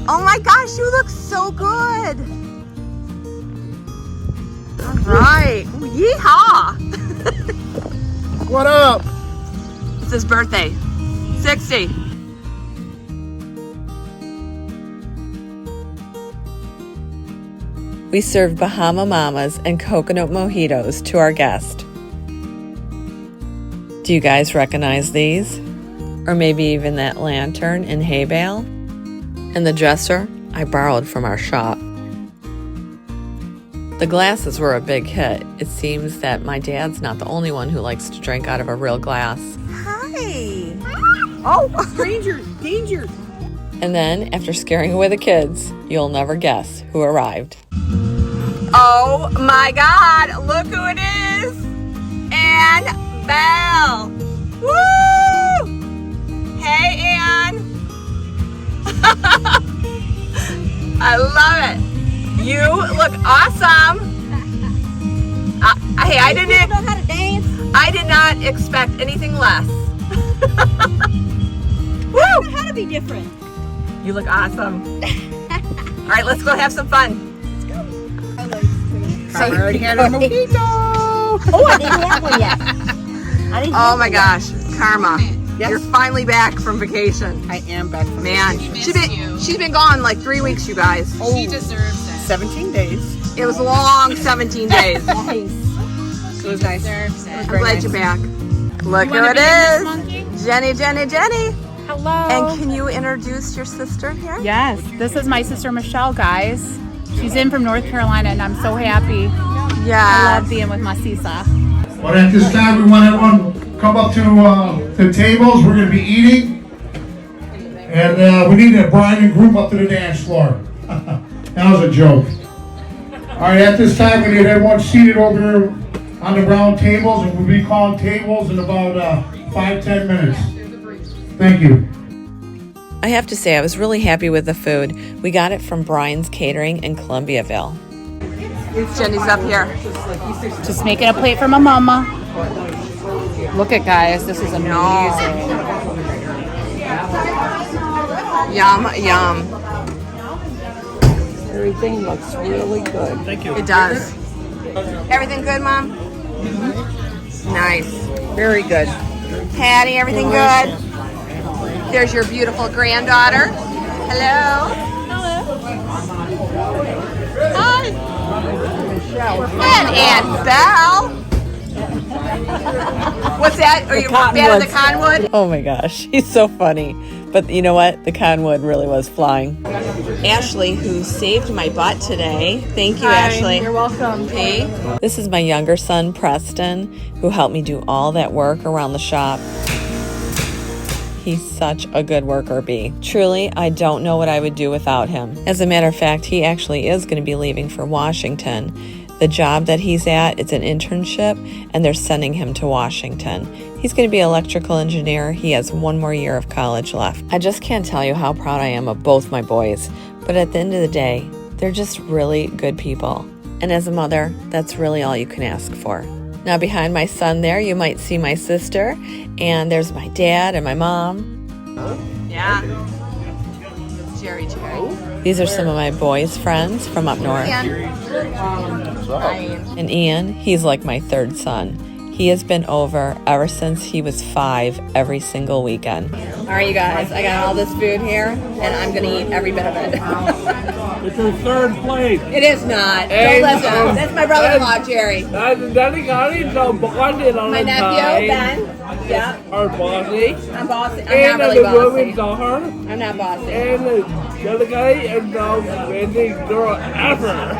Oh my gosh, you look so good. All right, yeehaw. What up? It's his birthday, 60. We served Bahama Mamas and coconut mojitos to our guest. Do you guys recognize these? Or maybe even that lantern in hay bale? And the dresser I borrowed from our shop. The glasses were a big hit. It seems that my dad's not the only one who likes to drink out of a real glass. Hi! Oh! strangers, danger. And then, after scaring away the kids, you'll never guess who arrived. Oh my God! Look who it is! Annabelle! Woo! Hey, Ann! I love it. You look awesome. Hey, I didn't know how to dance. I did not expect anything less. Woo! I know how to be different. You look awesome. All right, let's go have some fun. I already had a mojito. Oh, I didn't have one yet. Oh my gosh, Karma, you're finally back from vacation. I am back from Man, vacation. she's been gone like 3 weeks, you guys. She deserves it. 17 days. It was a long 17 days. Nice. It was nice. Deserves it. I'm glad you're back. Look who it is. Jenny. Hello. And can you introduce your sister here? Yes, this is my sister Michelle, guys. She's in from North Carolina, and I'm so happy. I Yeah. love being with my Sisa. But at this time, we want everyone to come up to the tables. We're going to be eating. And we need a bride and groom up to the dance floor. That was a joke. All right, at this time, we need everyone seated over here on the round tables, and we'll be calling tables in about 5-10 minutes. Thank you. I have to say, I was really happy with the food. We got it from Brian's Catering in Columbiaville. Jenny's up here. Just making a plate for my mama. Look at guys, this is amazing. Yum, yum. Everything looks really good. Thank you. It does. Everything good, Mom? Nice. Very good. Patty, everything good? There's your beautiful granddaughter. Hello. Hi. And Aunt Belle. What's that? Are you mad at the cottonwood? Oh my gosh, he's so funny. But you know what? The cottonwood really was flying. Ashley, who saved my butt today. Thank you, Ashley. You're welcome. Hey. This is my younger son, Preston, who helped me do all that work around the shop. He's such a good worker bee. Truly, I don't know what I would do without him. As a matter of fact, he actually is going to be leaving for Washington. The job that he's at, it's an internship, and they're sending him to Washington. He's going to be an electrical engineer. He has 1 more year of college left. I just can't tell you how proud I am of both my boys. But at the end of the day, they're just really good people. And as a mother, that's really all you can ask for. Now behind my son there, you might see my sister, and there's my dad and my mom. Yeah. Jerry. These are some of my boys' friends from up north. And Ian, he's like my third son. He has been over ever since he was 5 every single weekend. All right, you guys, I got all this food here, and I'm going to eat every bit of it. It's your third plate. It is not. And, Don't listen. That's my brother-in-law, Jerry. My nephew, Ben. Yeah. Our bossy. I'm bossy. I'm And not really the bossy. women's daughter. I'm not bossy. And the other guy and the best girl ever.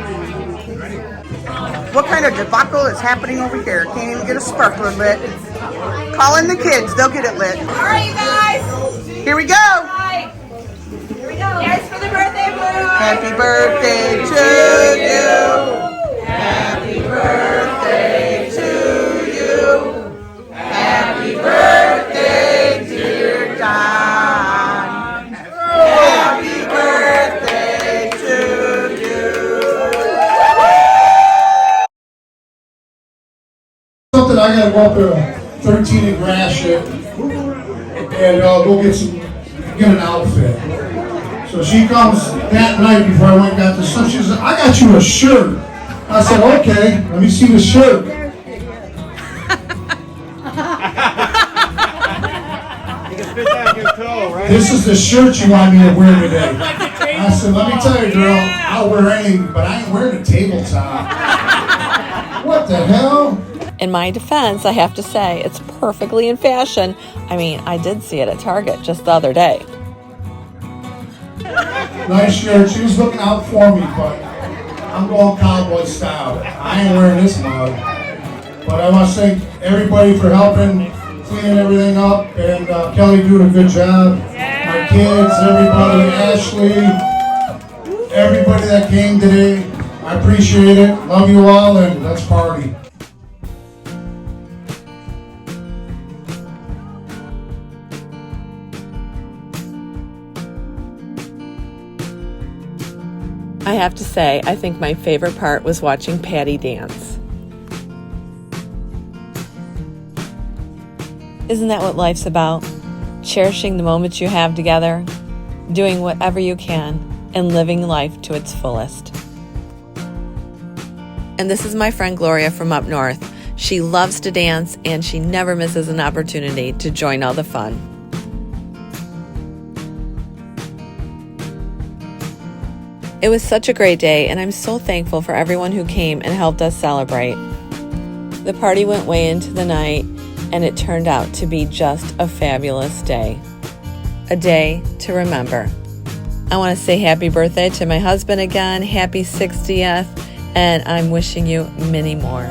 What kind of debacle is happening over here? Can't even get a sparkler lit. Call in the kids, they'll get it lit. All right, you guys. Here we go. All right. Here we go. Here's for the birthday food. Happy birthday to you. Happy birthday to you. Happy birthday, dear Don. Happy birthday to you. Something I gotta go up to 13 and Gratiot and go get an outfit. So she comes that night before I went and got the stuff. She says, I got you a shirt. I said, okay, let me see the shirt. This is the shirt you want me to wear today. I said, let me tell you, girl, I'll wear anything, but I ain't wearing a tabletop. What the hell? In my defense, I have to say, it's perfectly in fashion. I mean, I did see it at Target just the other day. Nice shirt. She was looking out for me, but I'm going cowboy style. I ain't wearing this mug. But I want to thank everybody for helping, cleaning everything up, and Kelly doing a good job. My kids, everybody, Ashley, everybody that came today. I appreciate it. Love you all, and let's party. I have to say, I think my favorite part was watching Patty dance. Isn't that what life's about? Cherishing the moments you have together, doing whatever you can, and living life to its fullest. And this is my friend Gloria from up north. She loves to dance, and she never misses an opportunity to join all the fun. It was such a great day, and I'm so thankful for everyone who came and helped us celebrate. The party went way into the night, and it turned out to be just a fabulous day. A day to remember. I want to say happy birthday to my husband again, happy 60th, and I'm wishing you many more.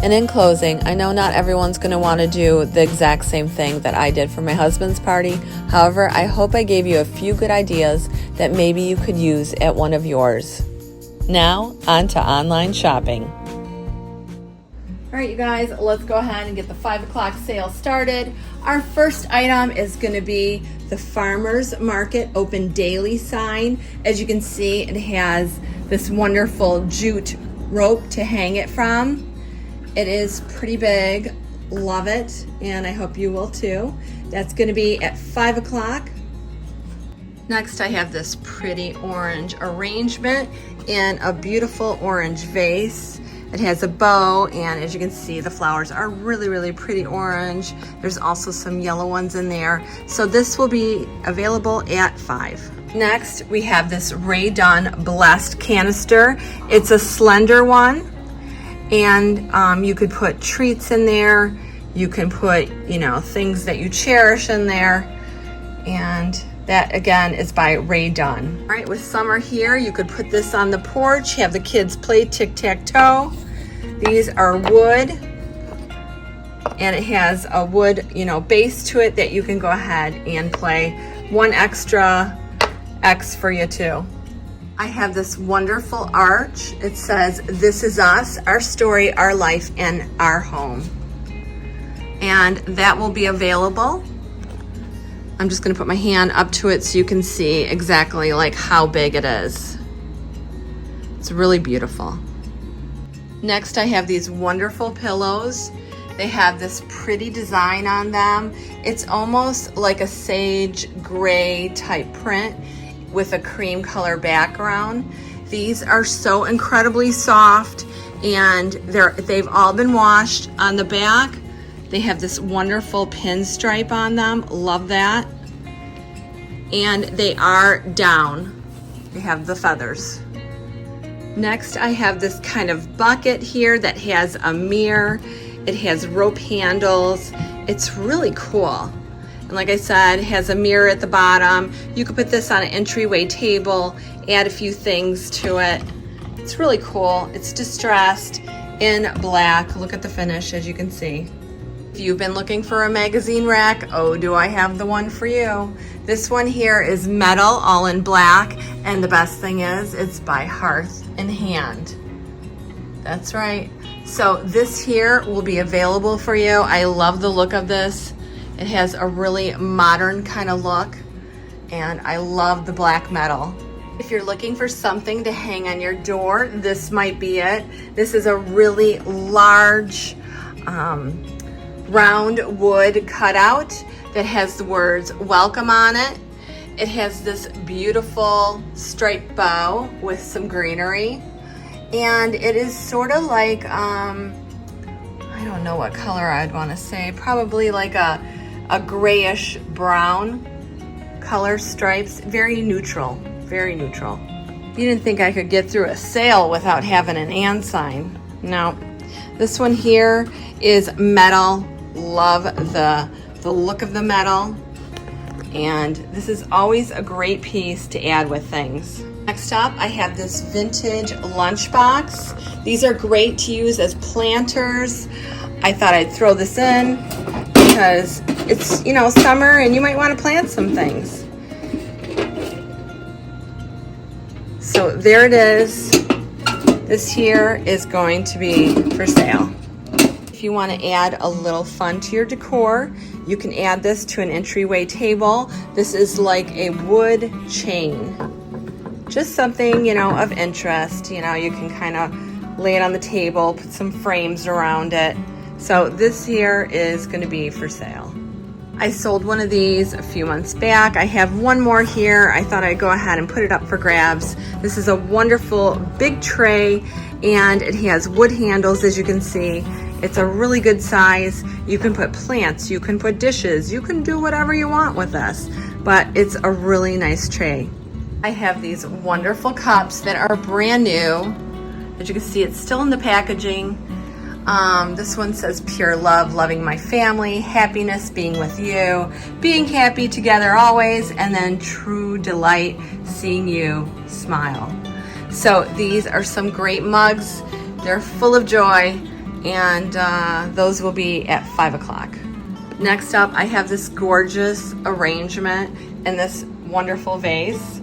And in closing, I know not everyone's going to want to do the exact same thing that I did for my husband's party. However, I hope I gave you a few good ideas that maybe you could use at one of yours. Now, on to online shopping. All right, you guys, let's go ahead and get the 5 o'clock sale started. Our first item is going to be the Farmers Market Open Daily sign. As you can see, it has this wonderful jute rope to hang it from. It is pretty big. Love it, and I hope you will too. That's going to be at 5 o'clock. Next, I have this pretty orange arrangement in a beautiful orange vase. It has a bow, and as you can see, the flowers are really, really pretty orange. There's also some yellow ones in there. So this will be available at 5. Next, we have this Rae Dunn Blessed canister. It's a slender one, and you could put treats in there. You can put, things that you cherish in there. And that, again, is by Rae Dunn. All right, with summer here, you could put this on the porch, have the kids play tic-tac-toe. These are wood, and it has a wood, base to it that you can go ahead and play. One extra X for you too. I have this wonderful arch. It says, "This is us, our story, our life, and our home." And that will be available. I'm just gonna put my hand up to it so you can see exactly how big it is. It's really beautiful. Next, I have these wonderful pillows. They have this pretty design on them. It's almost like a sage gray type print, with a cream color background. These are so incredibly soft, and they've all been washed. On the back, they have this wonderful pinstripe on them. Love that. And they are down. They have the feathers. Next, I have this kind of bucket here that has a mirror. It has rope handles. It's really cool. And like I said, it has a mirror at the bottom. You could put this on an entryway table, add a few things to it. It's really cool. It's distressed in black. Look at the finish, as you can see. If you've been looking for a magazine rack, oh, do I have the one for you. This one here is metal, all in black, and the best thing is it's by Hearth and Hand. That's right. So this here will be available for you. I love the look of this. It has a really modern kind of look, and I love the black metal. If you're looking for something to hang on your door, this might be it. This is a really large round wood cutout that has the words welcome on it. It has this beautiful striped bow with some greenery, and it is sort of like I don't know what color I'd want to say, probably like a grayish brown color stripes. Very neutral, very neutral. You didn't think I could get through a sale without having an and sign. No. This one here is metal. Love the look of the metal, and this is always a great piece to add with things. Next up, I have this vintage lunchbox. These are great to use as planters. I thought I'd throw this in because it's, you know, summer and you might want to plant some things. So there it is. This here is going to be for sale. If you want to add a little fun to your decor, you can add this to an entryway table. This is like a wood chain. Just something, you know, of interest. You know, you can kind of lay it on the table, put some frames around it. So this here is going to be for sale. I sold one of these a few months back. I have one more here. I thought I'd go ahead and put it up for grabs. This is a wonderful big tray, and it has wood handles, as you can see. It's a really good size. You can put plants, you can put dishes, you can do whatever you want with this, but it's a really nice tray. I have these wonderful cups that are brand new. As you can see, it's still in the packaging. This one says pure love, loving my family, happiness, being with you, being happy together always, and then true delight, seeing you smile. So these are some great mugs. They're full of joy, and those will be at 5 o'clock. Next up, I have this gorgeous arrangement in this wonderful vase.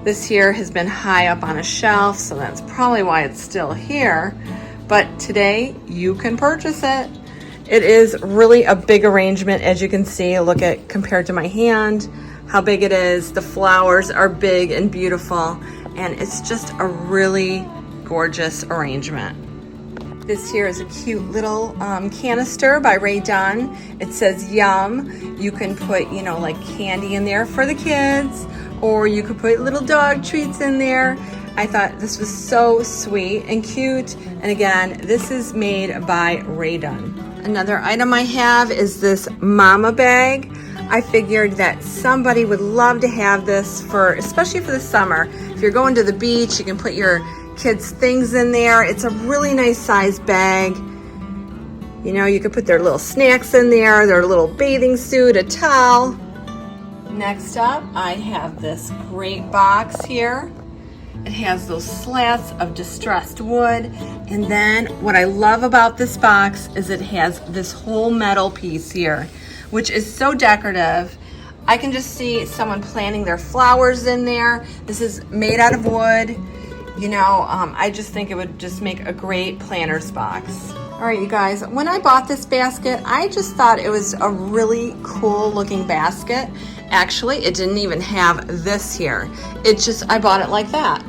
This here has been high up on a shelf, so that's probably why it's still here. But today you can purchase it. It is really a big arrangement, as you can see. Look at, compared to my hand, how big it is. The flowers are big and beautiful, and it's just a really gorgeous arrangement. This here is a cute little canister by Ray Dunn. It says yum. You can put, you know, like candy in there for the kids, or you could put little dog treats in there. I thought this was so sweet and cute. And again, this is made by Ray Dunn. Another item I have is this mama bag. I figured that somebody would love to have this for, especially for the summer. If you're going to the beach, you can put your kids' things in there. It's a really nice size bag. You know, you could put their little snacks in there, their little bathing suit, a towel. Next up, I have this great box here. It has those slats of distressed wood. And then what I love about this box is it has this whole metal piece here, which is so decorative. I can just see someone planting their flowers in there. This is made out of wood. You know, I just think it would just make a great planter's box. All right, you guys, when I bought this basket, I just thought it was a really cool looking basket. Actually, it didn't even have this here. I bought it like that.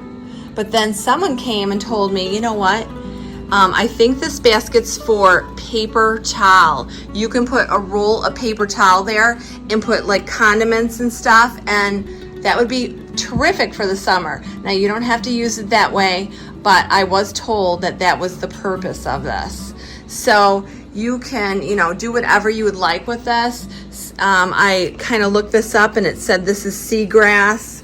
But then someone came and told me, you know what? I think this basket's for paper towel. You can put a roll of paper towel there and put like condiments and stuff, and That would be terrific for the summer. Now you don't have to use it that way, but I was told that that was the purpose of this. So you can, you know, do whatever you would like with this. I kind of looked this up and it said this is seagrass.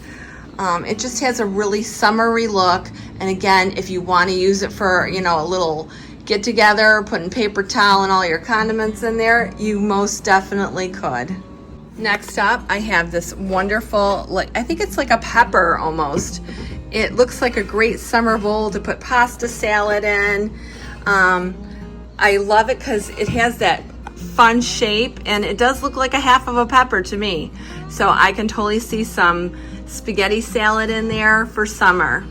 It just has a really summery look. And again, if you want to use it for, you know, a little get together, putting paper towel and all your condiments in there, you most definitely could. Next up, I have this wonderful, like, I think it's like a pepper almost. It looks like a great summer bowl to put pasta salad in. I love it because it has that fun shape and it does look like a half of a pepper to me. So I can totally see some spaghetti salad in there for summer.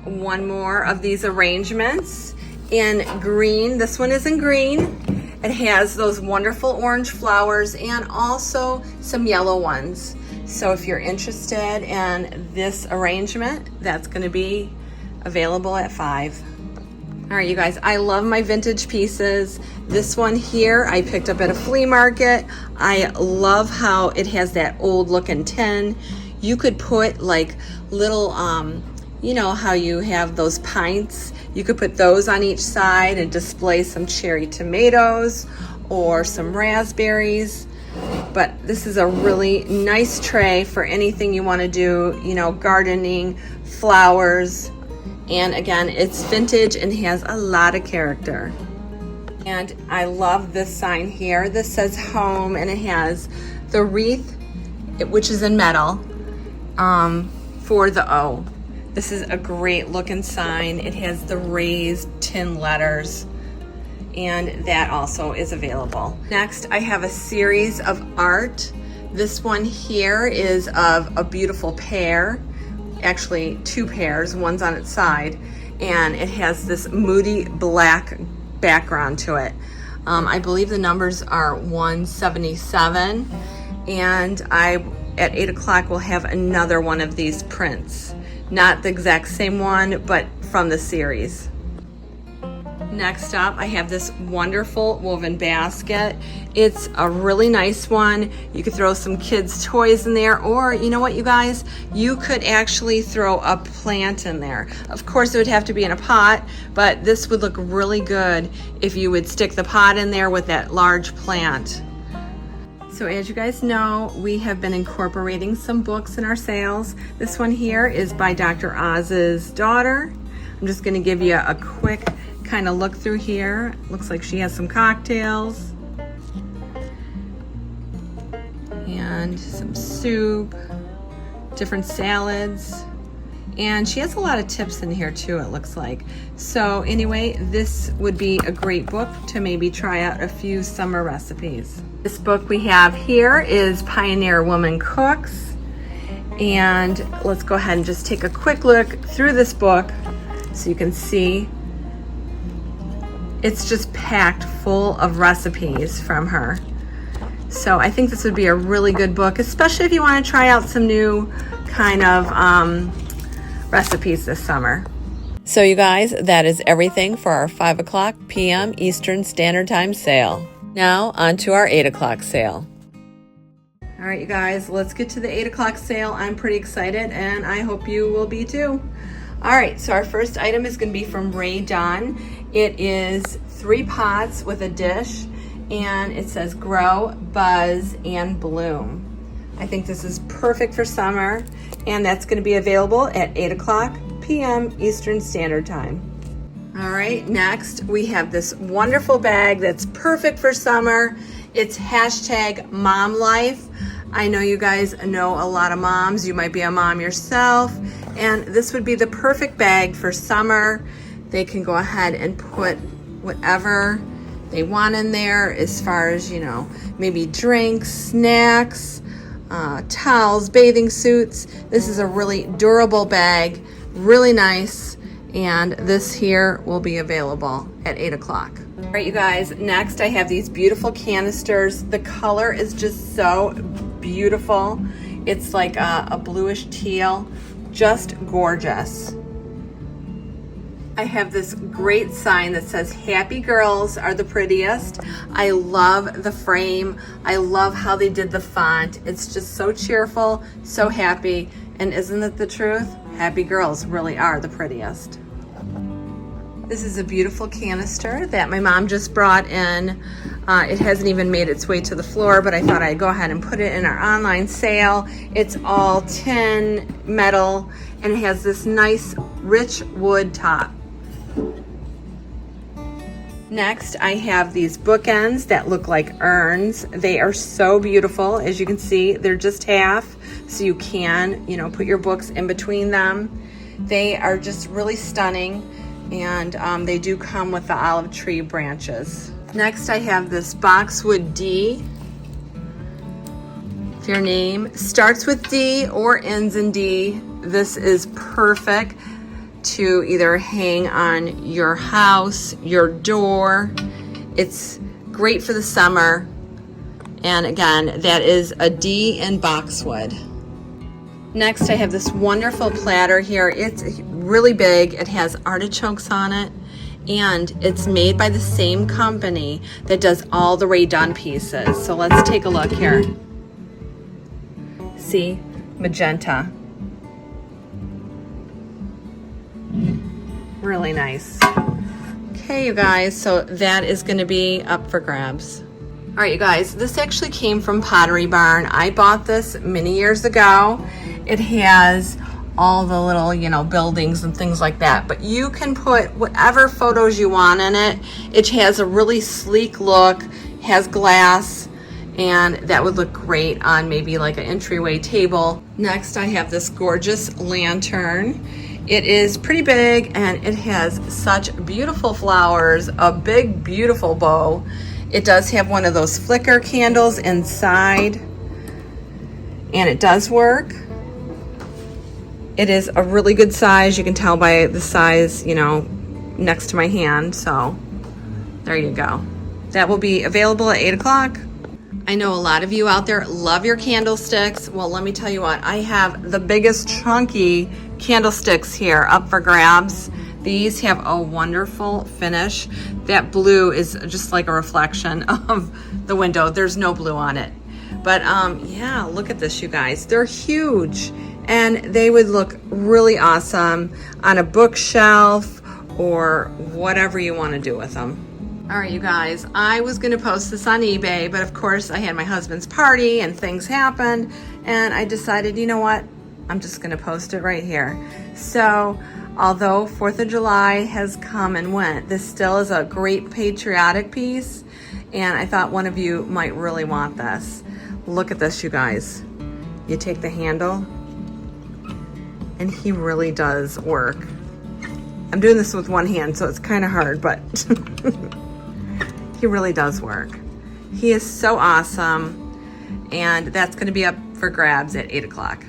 One more of these arrangements in green. This one is in green. It has those wonderful orange flowers and also some yellow ones. So if you're interested in this arrangement, that's going to be available at 5. All right, you guys, I love my vintage pieces. This one here I picked up at a flea market. I love how it has that old looking tin. You could put like little, you know how you have those pints? You could put those on each side and display some cherry tomatoes or some raspberries. But this is a really nice tray for anything you want to do, you know, gardening, flowers. And again, it's vintage and has a lot of character. And I love this sign here. This says home and it has the wreath, which is in metal, for the O. This is a great looking sign. It has the raised tin letters and that also is available. Next, I have a series of art. This one here is of a beautiful pear. Actually 2 pears, one's on its side, and it has this moody black background to it. I believe the numbers are 177, and at 8 o'clock will have another one of these prints. Not the exact same one, but from the series. Next up, I have this wonderful woven basket. It's a really nice one. You could throw some kids' toys in there, or you know what, you guys? You could actually throw a plant in there. Of course, it would have to be in a pot, but this would look really good if you would stick the pot in there with that large plant. So as you guys know, we have been incorporating some books in our sales. This one here is by Dr. Oz's daughter. I'm just gonna give you a quick kind of look through here. Looks like she has some cocktails and some soup, different salads, and she has a lot of tips in here too, it looks like. So anyway, this would be a great book to maybe try out a few summer recipes. This book we have here is Pioneer Woman Cooks, and let's go ahead and just take a quick look through this book so you can see. It's just packed full of recipes from her. So I think this would be a really good book, especially if you want to try out some new kind of recipes this summer. So you guys, that is everything for our 5 o'clock p.m. Eastern Standard Time sale. Now on to our 8 o'clock sale. All right, you guys, let's get to the 8 o'clock sale. I'm pretty excited and I hope you will be too. All right, so our first item is going to be from Ray Dunn. It is 3 pots with a dish, and it says grow, buzz, and bloom. I think this is perfect for summer, and that's going to be available at 8 o'clock p.m. Eastern Standard Time. All right, next we have this wonderful bag that's perfect for summer. It's hashtag mom life. I know you guys know a lot of moms. You might be a mom yourself, and this would be the perfect bag for summer. They can go ahead and put whatever they want in there as far as, you know, maybe drinks, snacks, towels, bathing suits. This is a really durable bag, really nice, and this here will be available at 8 o'clock. All right, you guys, next I have these beautiful canisters. The color is just so beautiful. It's like a bluish teal, just gorgeous. I have this great sign that says happy girls are the prettiest. I love the frame. I love how they did the font. It's just so cheerful, so happy. And isn't it the truth? Happy girls really are the prettiest. This is a beautiful canister that my mom just brought in. It hasn't even made its way to the floor, but I thought I'd go ahead and put it in our online sale. It's all tin, metal, and it has this nice rich wood top. Next, I have these bookends that look like urns. They are so beautiful. As you can see, they're just half, so you can, put your books in between them. They are just really stunning, and they do come with the olive tree branches. Next, I have this boxwood D. If your name starts with D or ends in D, this is perfect to either hang on your house, your door. It's great for the summer. And again, that is a D in boxwood. Next, I have this wonderful platter here. It's really big. It has artichokes on it, and it's made by the same company that does all the Ray Dunn pieces. So let's take a look here. See, magenta. Really nice. Okay, you guys, so that is going to be up for grabs. All right, you guys, this actually came from Pottery Barn. I bought this many years ago. It has all the little, buildings and things like that, but you can put whatever photos you want in it. It has a really sleek look, has glass, and that would look great on maybe like an entryway table. Next, I have this gorgeous lantern. It is pretty big, and it has such beautiful flowers, a big, beautiful bow. It does have one of those flicker candles inside, and it does work. It is a really good size. You can tell by the size, next to my hand. So there you go. That will be available at 8 o'clock. I know a lot of you out there love your candlesticks. Well, let me tell you what, I have the biggest chunky candlesticks here up for grabs. These have a wonderful finish. That blue is just like a reflection of the window. There's no blue on it. But yeah, look at this, you guys. They're huge, and they would look really awesome on a bookshelf or whatever you want to do with them. All right, you guys, I was going to post this on eBay, but of course I had my husband's party and things happened, and I decided, you know what? I'm just going to post it right here. So, although 4th of July has come and went, this still is a great patriotic piece, and I thought one of you might really want this. Look at this, you guys. You take the handle, and he really does work. I'm doing this with one hand, so it's kind of hard, but he really does work. He is so awesome, and that's going to be up for grabs at 8 o'clock.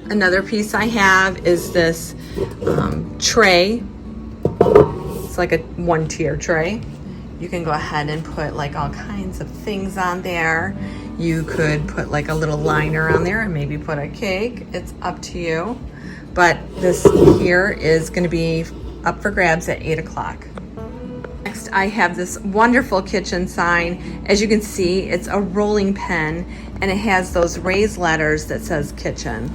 Another piece I have is this tray. It's like a 1-tier tray. You can go ahead and put like all kinds of things on there. You could put like a little liner on there and maybe put a cake. It's up to you. But this here is going to be up for grabs at 8 o'clock. Next, I have this wonderful kitchen sign. As you can see, it's a rolling pin, and it has those raised letters that says kitchen.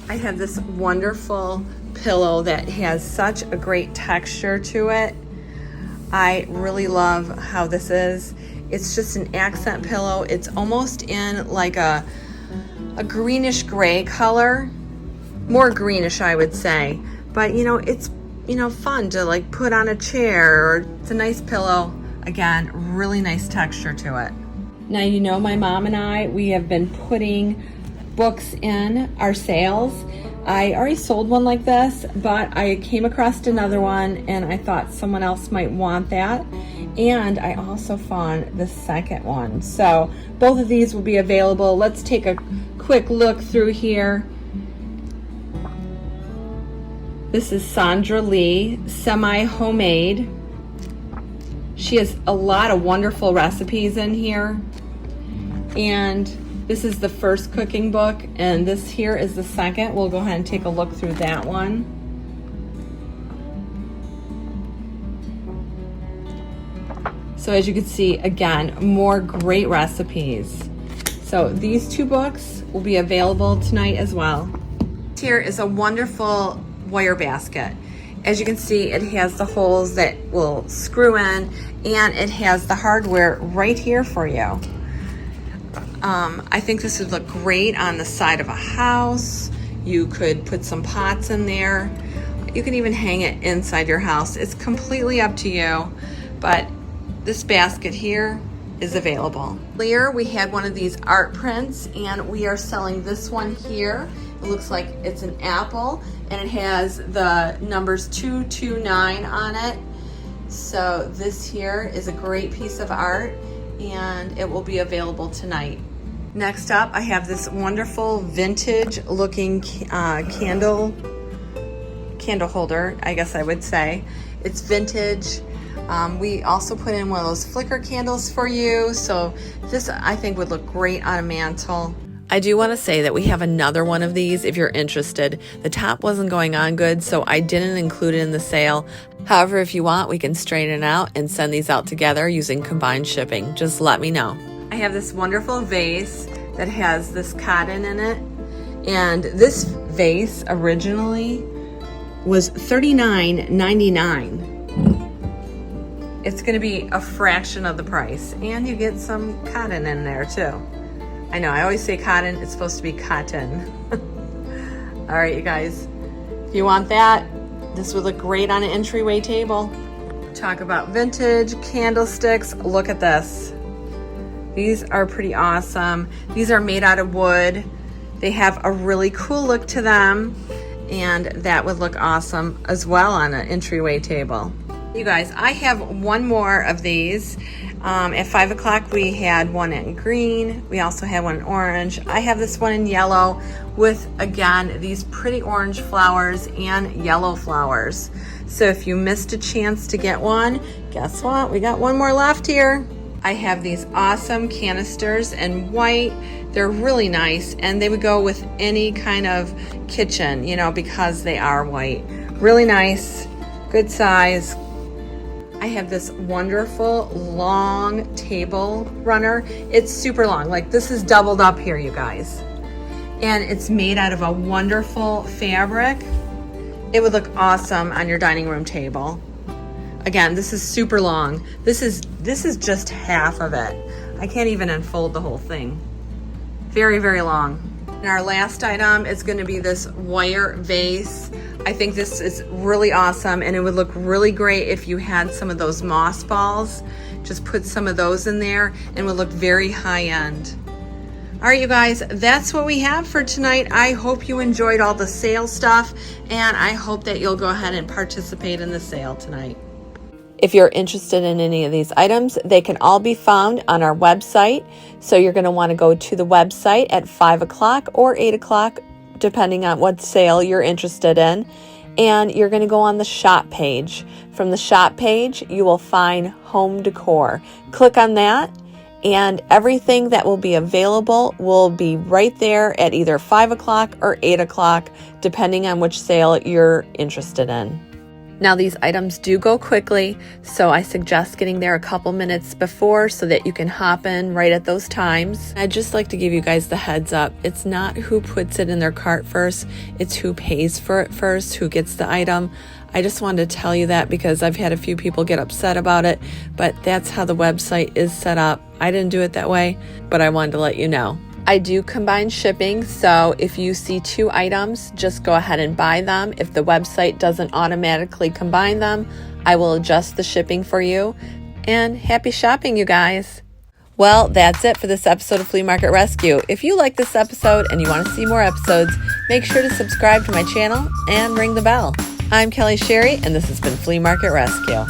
I have this wonderful pillow that has such a great texture to it. I really love how this is. It's just an accent pillow. It's almost in like a greenish gray color, more greenish I would say, but it's fun to like put on a chair, or it's a nice pillow. Again, really nice texture to it. Now, my mom and we have been putting books in our sales. I already sold one like this, but I came across another one, and I thought someone else might want that. And I also found the second one. So both of these will be available. Let's take a quick look through here. This is Sandra Lee, semi-homemade. She has a lot of wonderful recipes in here. And this is the first cooking book, and this here is the second. We'll go ahead and take a look through that one. So as you can see, again, more great recipes. So these two books will be available tonight as well. Here is a wonderful wire basket. As you can see, it has the holes that will screw in, and it has the hardware right here for you. I think this would look great on the side of a house. You could put some pots in there. You can even hang it inside your house. It's completely up to you, but this basket here is available. Earlier, we had one of these art prints, and we are selling this one here. It looks like it's an apple, and it has the numbers 229 on it. So this here is a great piece of art, and it will be available tonight. Next up, I have this wonderful vintage looking candle holder, I guess I would say. It's vintage. We also put in one of those flicker candles for you. So this, I think, would look great on a mantle. I do want to say that we have another one of these if you're interested. The top wasn't going on good, so I didn't include it in the sale. However, if you want, we can straighten it out and send these out together using combined shipping. Just let me know. I have this wonderful vase that has this cotton in it. And this vase originally was $39.99. It's going to be a fraction of the price, and you get some cotton in there too. I know, I always say cotton, it's supposed to be cotton. All right, you guys, if you want that, this would look great on an entryway table. Talk about vintage candlesticks. Look at this. These are pretty awesome. These are made out of wood. They have a really cool look to them, and that would look awesome as well on an entryway table. You guys, I have one more of these. At 5 o'clock, we had one in green. We also had one in orange. I have this one in yellow with, again, these pretty orange flowers and yellow flowers. So if you missed a chance to get one, guess what? We got one more left here. I have these awesome canisters in white. They're really nice, and they would go with any kind of kitchen, you know, because they are white. Really nice, good size. I have this wonderful long table runner. It's super long, like this is doubled up here, you guys. And it's made out of a wonderful fabric. It would look awesome on your dining room table. Again, this is super long. This is just half of it. I can't even unfold the whole thing. Very, very long. And our last item is going to be this wire vase. I think this is really awesome, and it would look really great if you had some of those moss balls. Just put some of those in there and it would look very high end. All right, you guys, that's what we have for tonight. I hope you enjoyed all the sale stuff, and I hope that you'll go ahead and participate in the sale tonight. If you're interested in any of these items, they can all be found on our website. So you're going to want to go to the website at 5 o'clock or 8 o'clock, depending on what sale you're interested in. And you're going to go on the shop page. From the shop page, you will find home decor. Click on that, and everything that will be available will be right there at either 5 o'clock or 8 o'clock, depending on which sale you're interested in. Now, these items do go quickly, so I suggest getting there a couple minutes before so that you can hop in right at those times. I'd just like to give you guys the heads up. It's not who puts it in their cart first, it's who pays for it first, who gets the item. I just wanted to tell you that because I've had a few people get upset about it, but that's how the website is set up. I didn't do it that way, but I wanted to let you know. I do combine shipping, so if you see 2 items, just go ahead and buy them. If the website doesn't automatically combine them, I will adjust the shipping for you. And happy shopping, you guys. Well, that's it for this episode of Flea Market Rescue. If you like this episode and you want to see more episodes, make sure to subscribe to my channel and ring the bell. I'm Kelly Sherry, and this has been Flea Market Rescue.